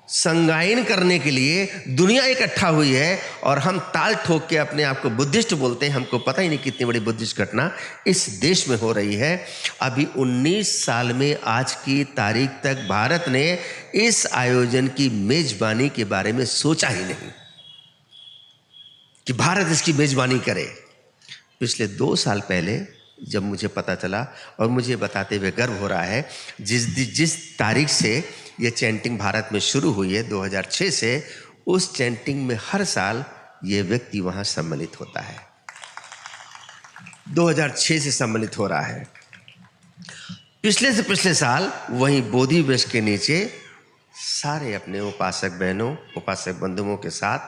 संगायन करने के लिए दुनिया इकट्ठा हुई है और हम ताल ठोक के अपने आप को बुद्धिस्ट बोलते हैं। हमको पता ही नहीं कितनी बड़ी बुद्धिस्ट घटना इस देश में हो रही है। अभी 19 साल में आज की तारीख तक भारत ने इस आयोजन की मेजबानी के बारे में सोचा ही नहीं कि भारत इसकी मेजबानी करे। पिछले 2 साल पहले जब मुझे पता चला, और मुझे बताते हुए गर्व हो रहा है, जिस तारीख से ये चैंटिंग भारत में शुरू हुई है 2006 से, उस चैंटिंग में हर साल ये व्यक्ति वहाँ सम्मिलित होता है। 2006 से सम्मिलित हो रहा है। पिछले से पिछले साल वहीं बोधि वृक्ष के नीचे सारे अपने उपासक बहनों, उपासक बंधुओं के साथ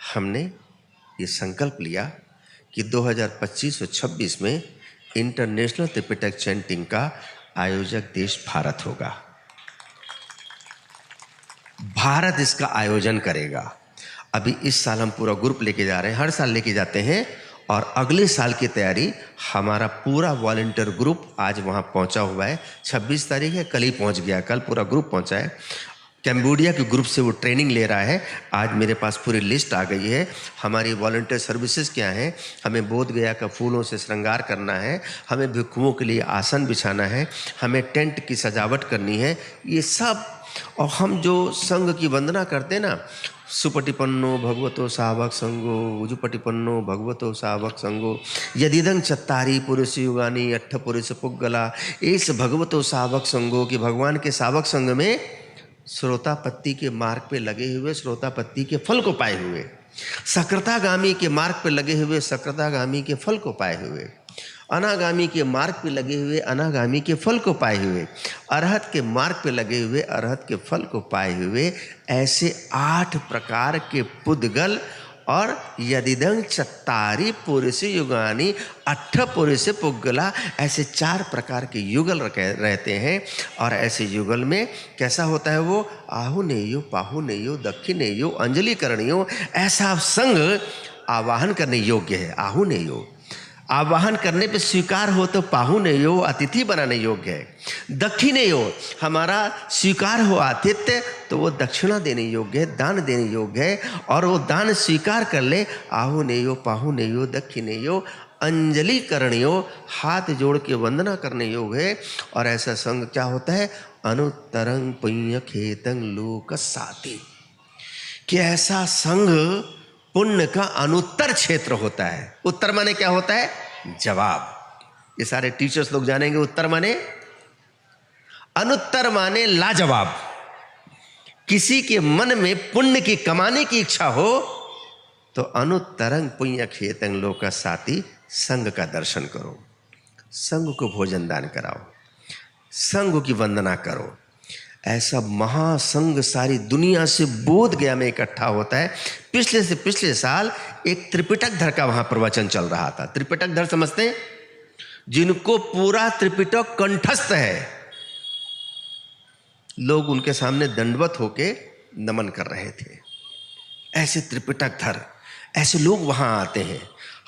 हमने ये संकल्प लिया कि 2025 और 26 में इंटरनेशनल त्रिपिटक चैंटिंग का आयोजक देश भारत होगा। भारत इसका आयोजन करेगा। अभी इस साल हम पूरा ग्रुप लेके जा रहे हैं, हर साल लेके जाते हैं, और अगले साल की तैयारी हमारा पूरा वॉलंटियर ग्रुप आज वहाँ पहुँचा हुआ है। 26 तारीख है, कल ही पहुँच गया, कल पूरा ग्रुप पहुँचा है। कैम्बोडिया के ग्रुप से वो ट्रेनिंग ले रहा है। आज मेरे पास पूरी लिस्ट आ गई है। हमारी वॉलंटियर सर्विसेज क्या हैं, हमें बोध गया का फूलों से श्रृंगार करना है, हमें भिक्षुओं के लिए आसन बिछाना है, हमें टेंट की सजावट करनी है, ये सब। और हम जो संघ की वंदना करते हैं ना, सुपटिपन्नो भगवतो सावक संगो, उजुपटिपन्नो भगवतो सावक संगो, यदिदं चत्तारी पुरुष युगानी अट्ठ पुरुष पुग्गला, इस भगवतो सावक संगो कि भगवान के सावक संग में श्रोतापत्ति के मार्ग पे लगे हुए श्रोतापत्ति के फल को पाए हुए, सकृतागामी के मार्ग पे लगे हुए सकृतागामी के फल को पाए हुए, अनागामी के मार्ग पे लगे हुए अनागामी के फल को पाए हुए, अरहत के मार्ग पे लगे हुए अरहत के फल को पाए हुए, ऐसे 8 प्रकार के पुद्गल और यदिदं चत्तारी पुरुष युगानी अट्ठ पुरुष पुग्गला, ऐसे 4 प्रकार के युगल रहते हैं। और ऐसे युगल में कैसा होता है वो, आहुनेयो पाहुनेयो दक्षिणेयो अंजलि करणियो, ऐसा संग आवाहन करने योग्य है। आहुनेयो आवाहन करने पे स्वीकार हो तो पाहुनेयो अतिथि बनाने योग्य है। दक्षिणेयो हमारा स्वीकार हो आतिथ्य तो वो दक्षिणा देने योग्य है, दान देने योग्य है, और वो दान स्वीकार कर ले। आहुनेयो पाहुनेयो दक्षिणेयो अंजलि करणियो, हाथ जोड़ के वंदना करने योग्य है। और ऐसा संग क्या होता है, अनुत्तरंग पुण्य खेतंग लोक साति, कि ऐसा संग पुण्य का अनुत्तर क्षेत्र होता है। उत्तर माने क्या होता है, जवाब। ये सारे टीचर्स लोग जानेंगे उत्तर माने, अनुत्तर माने लाजवाब। किसी के मन में पुण्य की कमाने की इच्छा हो तो अनुत्तरंग पुण्य खेतंग लोक साति, संघ का दर्शन करो, संघ को भोजन दान कराओ, संघ की वंदना करो। ऐसा महासंघ सारी दुनिया से बोध गया में इकट्ठा होता है। पिछले से पिछले साल एक त्रिपिटक धर का वहां प्रवचन चल रहा था। त्रिपिटक धर समझते हैं, जिनको पूरा त्रिपिटक कंठस्थ है, लोग उनके सामने दंडवत होके नमन कर रहे थे। ऐसे त्रिपिटक धर, ऐसे लोग वहां आते हैं।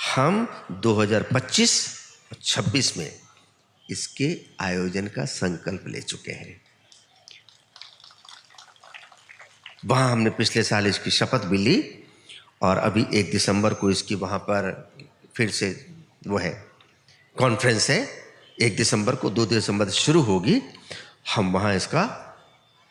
हम 2025 और 26 में इसके आयोजन का संकल्प ले चुके हैं। वहाँ हमने पिछले साल इसकी शपथ भी ली, और अभी 1 दिसंबर को इसकी वहाँ पर फिर से वो है कॉन्फ्रेंस है। 1 दिसंबर को, 2 दिसंबर से शुरू होगी। हम वहाँ इसका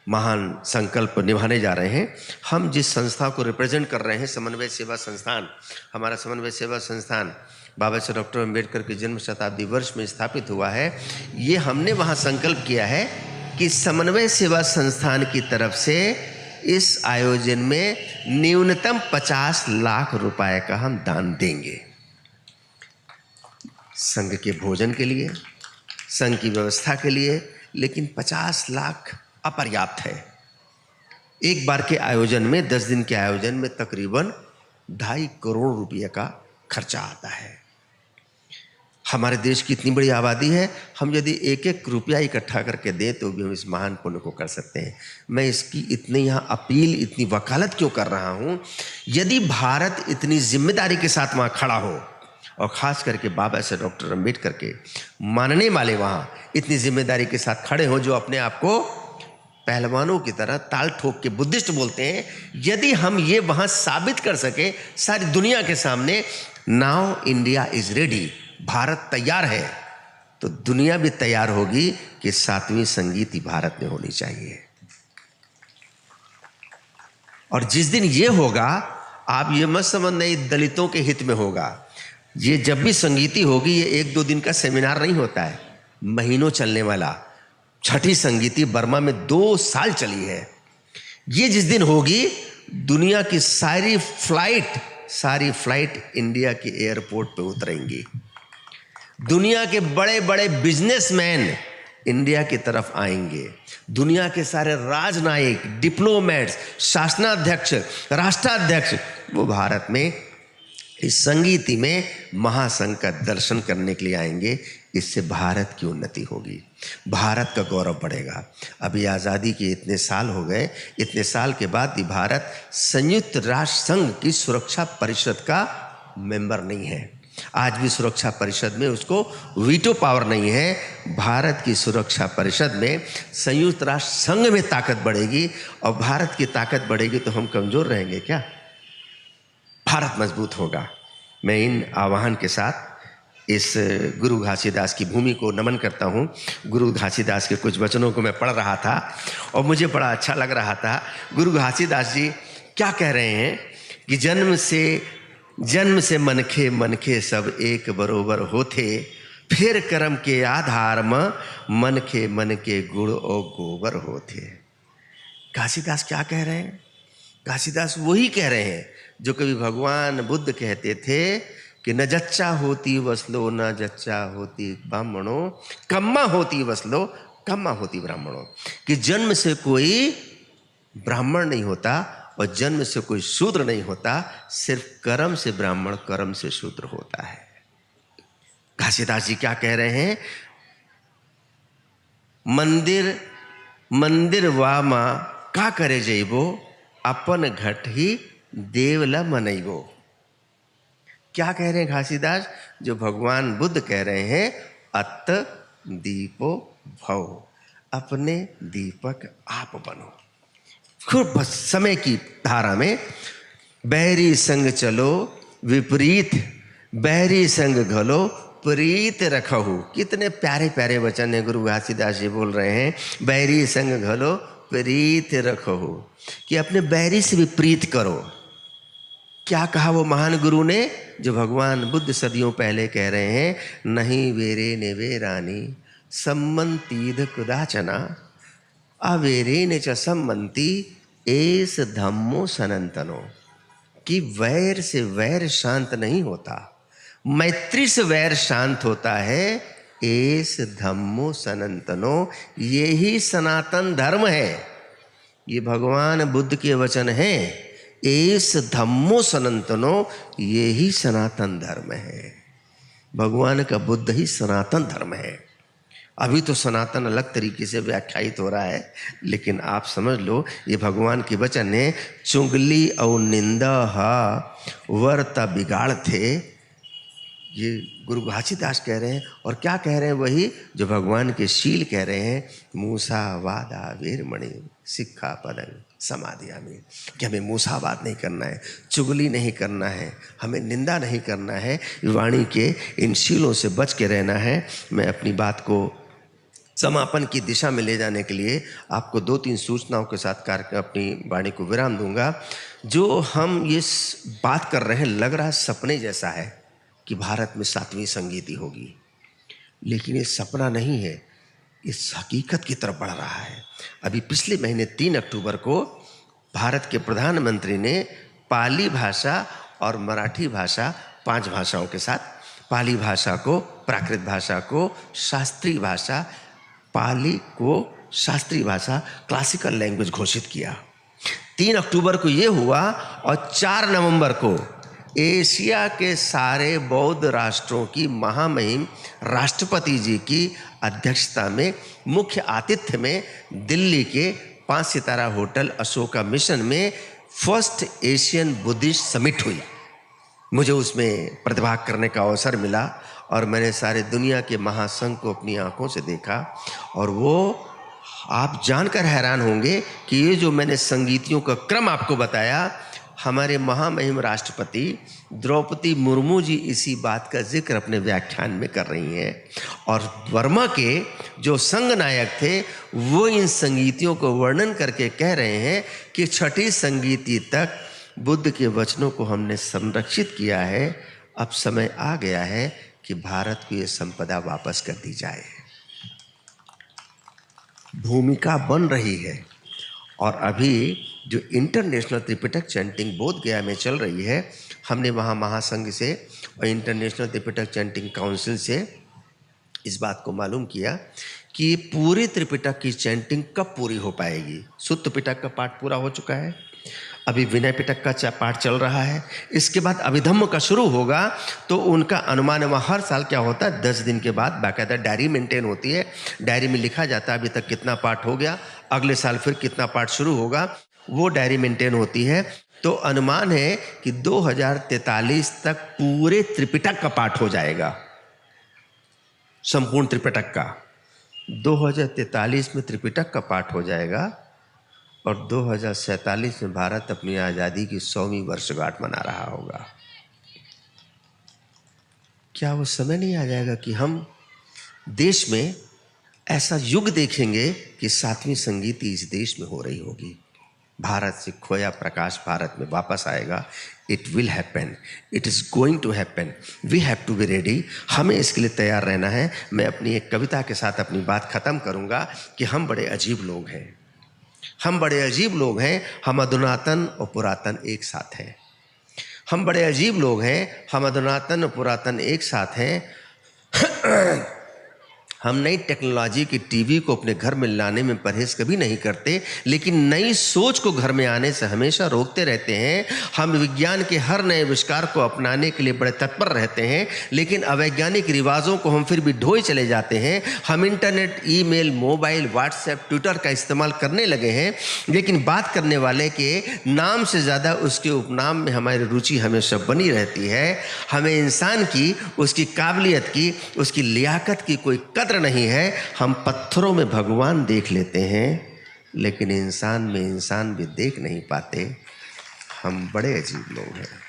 महान संकल्प निभाने जा रहे हैं। हम जिस संस्था को रिप्रेजेंट कर रहे हैं, समन्वय सेवा संस्थान, हमारा समन्वय सेवा संस्थान बाबा साहब डॉक्टर अम्बेडकर के जन्म शताब्दी वर्ष में स्थापित हुआ है। ये हमने वहाँ संकल्प किया है कि समन्वय सेवा संस्थान की तरफ से इस आयोजन में न्यूनतम 50 लाख रुपए का हम दान देंगे, संघ के भोजन के लिए, संघ की व्यवस्था के लिए। लेकिन 50 लाख अपर्याप्त है। एक बार के आयोजन में, 10 दिन के आयोजन में तकरीबन 2.5 करोड़ रुपये का खर्चा आता है। हमारे देश की इतनी बड़ी आबादी है, हम यदि 1-1 रुपया इकट्ठा करके दें तो भी हम इस महान पुण्य को कर सकते हैं। मैं इसकी इतनी यहाँ अपील, इतनी वकालत क्यों कर रहा हूँ, यदि भारत इतनी जिम्मेदारी के साथ वहाँ खड़ा हो, और ख़ास करके बाबा साहब डॉक्टर अम्बेडकर के मानने वाले वहाँ इतनी जिम्मेदारी के साथ खड़े हों, जो अपने आप को पहलवानों की तरह ताल ठोक के बुद्धिस्ट बोलते हैं, यदि हम ये वहाँ साबित कर सके सारी दुनिया के सामने, now India is ready, Bharat तैयार है, तो दुनिया भी तैयार होगी कि 7वीं संगीति भारत में होनी चाहिए। और जिस दिन ये होगा, आप ये मत समझना ये दलितों के हित में होगा। ये जब भी संगीति होगी, ये 1-2 दिन का सेमिनार नहीं होता है, महीनों चलने वाला। 6ठी संगीति बर्मा में 2 साल चली है। ये जिस दिन होगी, दुनिया की सारी फ्लाइट इंडिया के एयरपोर्ट पे उतरेंगी। दुनिया के बड़े बड़े बिजनेसमैन इंडिया की तरफ आएंगे। दुनिया के सारे राजनायक, डिप्लोमेट्स, शासनाध्यक्ष, राष्ट्राध्यक्ष वो भारत में इस संगीति में महासंघ का दर्शन करने के लिए आएंगे। इससे भारत की उन्नति होगी, भारत का गौरव बढ़ेगा। अभी आज़ादी के इतने साल हो गए, इतने साल के बाद भी भारत संयुक्त राष्ट्र संघ की सुरक्षा परिषद का मेंबर नहीं है। आज भी सुरक्षा परिषद में उसको वीटो पावर नहीं है। भारत की सुरक्षा परिषद में, संयुक्त राष्ट्र संघ में ताकत बढ़ेगी, और भारत की ताकत बढ़ेगी तो हम कमज़ोर रहेंगे क्या? भारत मजबूत होगा। मैं इन आह्वान के साथ इस गुरु घासीदास की भूमि को नमन करता हूँ। गुरु घासीदास के कुछ वचनों को मैं पढ़ रहा था और मुझे बड़ा अच्छा लग रहा था। गुरु घासीदास जी क्या कह रहे हैं कि जन्म से मनखे सब एक बरोबर होते, फिर कर्म के आधार में मन के गुण और गोबर होते। घासीदास क्या कह रहे हैं? घासीदास वही कह रहे हैं जो कभी भगवान बुद्ध कहते थे कि न जच्चा होती वसलो न जच्चा होती ब्राह्मणों, कम्मा होती वसलो कम्मा होती ब्राह्मणों। कि जन्म से कोई ब्राह्मण नहीं होता और जन्म से कोई शूद्र नहीं होता, सिर्फ कर्म से ब्राह्मण, कर्म से शूद्र होता है। घासीदास जी क्या कह रहे हैं? मंदिर वामा का करे जइबो, अपन घट ही देवला मनइबो। क्या कह रहे हैं घासीदास? जो भगवान बुद्ध कह रहे हैं, अत दीपो भव, अपने दीपक आप बनो। खूब समय की धारा में बहरी संग चलो विपरीत, बहरी संग घलो प्रीत रखहु। कितने प्यारे प्यारे वचन है गुरु घासीदास जी बोल रहे हैं। बहरी संग घलो प्रीत रखहु, कि अपने बैरी से भी प्रीत करो। क्या कहा वो महान गुरु ने? जो भगवान बुद्ध सदियों पहले कह रहे हैं, नहीं वेरे ने वे रानी सम्मंतीद कुदाचना, अवेरे ने च सम्मंती एस धम्मो सनंतनो। कि वैर से वैर शांत नहीं होता, मैत्री से वैर शांत होता है। एस धम्मो सनंतनो, ये ही सनातन धर्म है। ये भगवान बुद्ध के वचन हैं। एस धम्मो सनातनो, ये ही सनातन धर्म है। भगवान का बुद्ध ही सनातन धर्म है। अभी तो सनातन अलग तरीके से व्याख्यायित हो रहा है, लेकिन आप समझ लो ये भगवान के वचन है। चुगली और निंदा वर्ता बिगाड़ थे, ये गुरु घासीदास कह रहे हैं। और क्या कह रहे हैं? वही जो भगवान के शील कह रहे हैं। मूसा वादा वीरमणि सिक्खा पदं समाधियामि, कि हमें मूसावाद नहीं करना है, चुगली नहीं करना है, हमें निंदा नहीं करना है, वाणी के इन शीलों से बच के रहना है। मैं अपनी बात को समापन की दिशा में ले जाने के लिए आपको 2-3 सूचनाओं के साथ अपनी वाणी को विराम दूंगा। जो हम ये बात कर रहे हैं, लग रहा सपने जैसा है कि भारत में 7वीं संगीति होगी, लेकिन ये सपना नहीं है, इस हकीकत की तरफ बढ़ रहा है। अभी पिछले महीने 3 अक्टूबर को भारत के प्रधानमंत्री ने पाली भाषा और मराठी भाषा, 5 भाषाओं के साथ, पाली भाषा को, प्राकृत भाषा को शास्त्रीय भाषा, पाली को शास्त्रीय भाषा, क्लासिकल लैंग्वेज घोषित किया। 3 अक्टूबर को ये हुआ और 4 नवंबर को एशिया के सारे बौद्ध राष्ट्रों की महामहिम राष्ट्रपति जी की अध्यक्षता में मुख्य आतिथ्य में दिल्ली के 5 सितारा होटल अशोका मिशन में फर्स्ट एशियन बुद्धिस्ट समिट हुई। मुझे उसमें प्रतिभाग करने का अवसर मिला और मैंने सारे दुनिया के महासंघ को अपनी आंखों से देखा। और वो आप जानकर हैरान होंगे कि ये जो मैंने संगीतियों का क्रम आपको बताया, हमारे महामहिम राष्ट्रपति द्रौपदी मुर्मू जी इसी बात का जिक्र अपने व्याख्यान में कर रही हैं। और वर्मा के जो संघ नायक थे वो इन संगीतियों को वर्णन करके कह रहे हैं कि 6ठी संगीति तक बुद्ध के वचनों को हमने संरक्षित किया है। अब समय आ गया है कि भारत को ये संपदा वापस कर दी जाए। भूमिका बन रही है और अभी जो इंटरनेशनल त्रिपिटक चैंटिंग बोध गया में चल रही है, हमने वहाँ महासंघ से और इंटरनेशनल त्रिपिटक चैंटिंग काउंसिल से इस बात को मालूम किया कि ये पूरे त्रिपिटक की चैंटिंग कब पूरी हो पाएगी। सुत्त पिटक का पाठ पूरा हो चुका है, अभी विनय पिटक का पाठ चल रहा है, इसके बाद अभिधम्म का शुरू होगा। तो उनका अनुमान है, वहाँ हर साल क्या होता है 10 दिन के बाद बाकायदा डायरी मेंटेन होती है, डायरी में लिखा जाता है अभी तक कितना पाठ हो गया, अगले साल फिर कितना पाठ शुरू होगा, वो डायरी मेंटेन होती है। तो अनुमान है कि 2043 तक पूरे त्रिपिटक का पाठ हो जाएगा, संपूर्ण त्रिपिटक का 2043 में त्रिपिटक का पाठ हो जाएगा और 2047 में भारत अपनी आज़ादी की 100वीं वर्षगांठ मना रहा होगा। क्या वो समय नहीं आ जाएगा कि हम देश में ऐसा युग देखेंगे कि 7वीं संगीति इस देश में हो रही होगी, भारत से खोया प्रकाश भारत में वापस आएगा। It will happen, it is going to happen, we have to be ready. हमें इसके लिए तैयार रहना है। मैं अपनी एक कविता के साथ अपनी बात ख़त्म करूँगा कि हम बड़े अजीब लोग हैं, हम बड़े अजीब लोग हैं, हम अधुनातन और पुरातन एक साथ हैं। हम बड़े अजीब लोग हैं, हम अधुनातन और पुरातन एक साथ हैं। हम नई टेक्नोलॉजी की टीवी को अपने घर में लाने में परहेज कभी नहीं करते, लेकिन नई सोच को घर में आने से हमेशा रोकते रहते हैं। हम विज्ञान के हर नए आविष्कार को अपनाने के लिए बड़े तत्पर रहते हैं, लेकिन अवैज्ञानिक रिवाजों को हम फिर भी ढोए चले जाते हैं। हम internet, email, mobile, WhatsApp, Twitter का इस्तेमाल करने लगे हैं, लेकिन बात करने वाले के नाम से ज़्यादा उसके उपनाम में हमारी रुचि हमेशा बनी रहती है। हमें इंसान की, उसकी काबिलियत की, उसकी लियाकत की कोई कदर नहीं है। हम पत्थरों में भगवान देख लेते हैं, लेकिन इंसान में इंसान भी देख नहीं पाते। हम बड़े अजीब लोग हैं।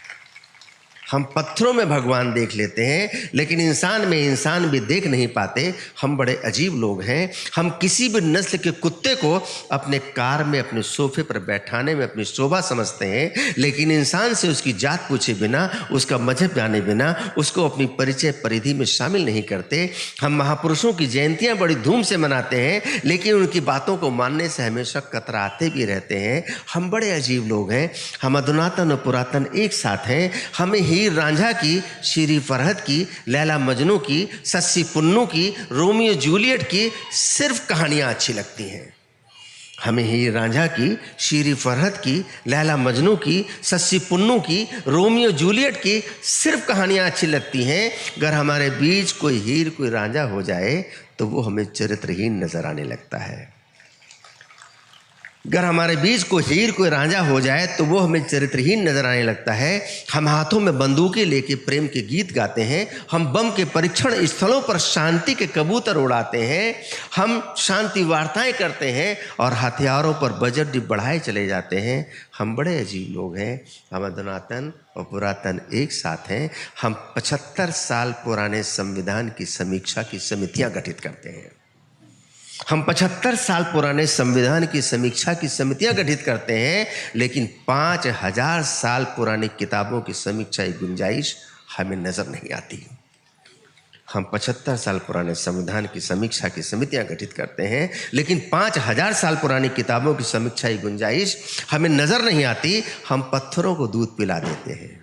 हम पत्थरों में भगवान देख लेते हैं, लेकिन इंसान में इंसान भी देख नहीं पाते। हम बड़े अजीब लोग हैं। हम किसी भी नस्ल के कुत्ते को अपने कार में, अपने सोफे पर बैठाने में अपनी शोभा समझते हैं, लेकिन इंसान से उसकी जात पूछे बिना, उसका मजहब जाने बिना उसको अपनी परिचय परिधि में शामिल नहीं करते। हम महापुरुषों की जयंतियाँ बड़ी धूम से मनाते हैं, लेकिन उनकी बातों को मानने से हमेशा कतराते भी रहते हैं। हम बड़े अजीब लोग हैं। हम अधुनातन और पुरातन एक साथ हैं। हमें हीर रांझा की, श्री फरहद की, लैला मजनू की, सस्सी पुन्नू की, रोमियो जूलियट की सिर्फ कहानियां अच्छी लगती हैं। हमें हीर रांझा की, श्री फरहद की, लैला मजनू की, सस्सी पुन्नू की, रोमियो जूलियट की सिर्फ कहानियां अच्छी लगती हैं। अगर हमारे बीच कोई हीर, कोई रांझा हो जाए तो वो हमें चरित्रहीन नजर आने लगता है। अगर हमारे बीच कोई हीर, कोई रांझा हो जाए तो वो हमें चरित्रहीन नजर आने लगता है। हम हाथों में बंदूकें लेके प्रेम के गीत गाते हैं। हम बम के परीक्षण स्थलों पर शांति के कबूतर उड़ाते हैं। हम शांति वार्ताएं करते हैं और हथियारों पर बजट बढ़ाए चले जाते हैं। हम बड़े अजीब लोग हैं। हम अधुनातन और पुरातन एक साथ हैं। हम 75 साल पुराने संविधान की समीक्षा की समितियां गठित करते हैं। हम 75 साल पुराने संविधान की समीक्षा की समितियां गठित करते हैं, लेकिन 5000 साल पुरानी किताबों की समीक्षा की गुंजाइश हमें नजर नहीं आती। हम 75 साल पुराने संविधान की समीक्षा की समितियां गठित करते हैं, लेकिन 5000 साल पुरानी किताबों की समीक्षा की गुंजाइश हमें नजर नहीं आती। हम पत्थरों को दूध पिला देते हैं।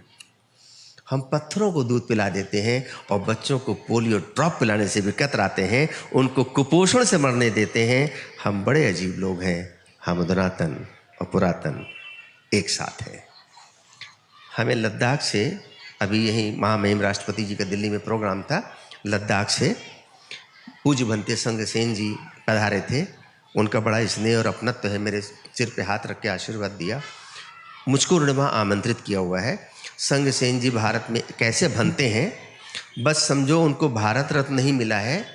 हम पत्थरों को दूध पिला देते हैं और बच्चों को पोलियो ड्रॉप पिलाने से भी कतराते हैं, उनको कुपोषण से मरने देते हैं। हम बड़े अजीब लोग हैं। हम अधुनातन और पुरातन एक साथ हैं। हमें लद्दाख से, अभी यहीं महामहिम राष्ट्रपति जी का दिल्ली में प्रोग्राम था, लद्दाख से पूज्य भंते संग सेन जी पधारे थे। उनका बड़ा स्नेह और अपनत्व है। मेरे सिर पे हाथ रख के आशीर्वाद दिया। मुझको उन्होंने वहाँ आमंत्रित किया हुआ है। संग सेन जी भारत में कैसे भंते हैं, बस समझो उनको भारत रत्न नहीं मिला है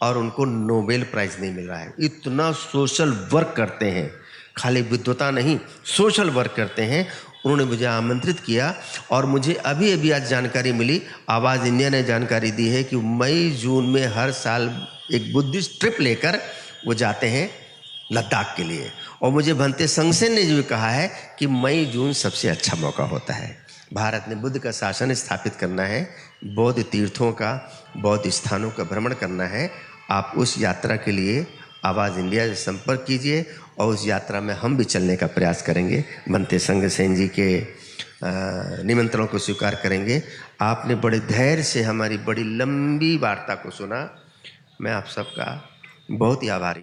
और उनको नोबेल प्राइज़ नहीं मिल रहा है। इतना सोशल वर्क करते हैं, खाली विद्वता नहीं, सोशल वर्क करते हैं। उन्होंने मुझे आमंत्रित किया और मुझे अभी अभी आज जानकारी मिली, आवाज़ इंडिया ने जानकारी दी है कि मई जून में हर साल एक बुद्धिस्ट ट्रिप लेकर वो जाते हैं लद्दाख के लिए। और मुझे भंते संगसेन ने जो कहा है कि मई जून सबसे अच्छा मौका होता है। भारत ने बुद्ध का शासन स्थापित करना है, बौद्ध तीर्थों का, बौद्ध स्थानों का भ्रमण करना है। आप उस यात्रा के लिए आवाज़ इंडिया से संपर्क कीजिए और उस यात्रा में हम भी चलने का प्रयास करेंगे। भंते संगसेन जी के निमंत्रण को स्वीकार करेंगे। आपने बड़े धैर्य से हमारी बड़ी लंबी वार्ता को सुना। मैं आप सबका बहुत ही आभारी।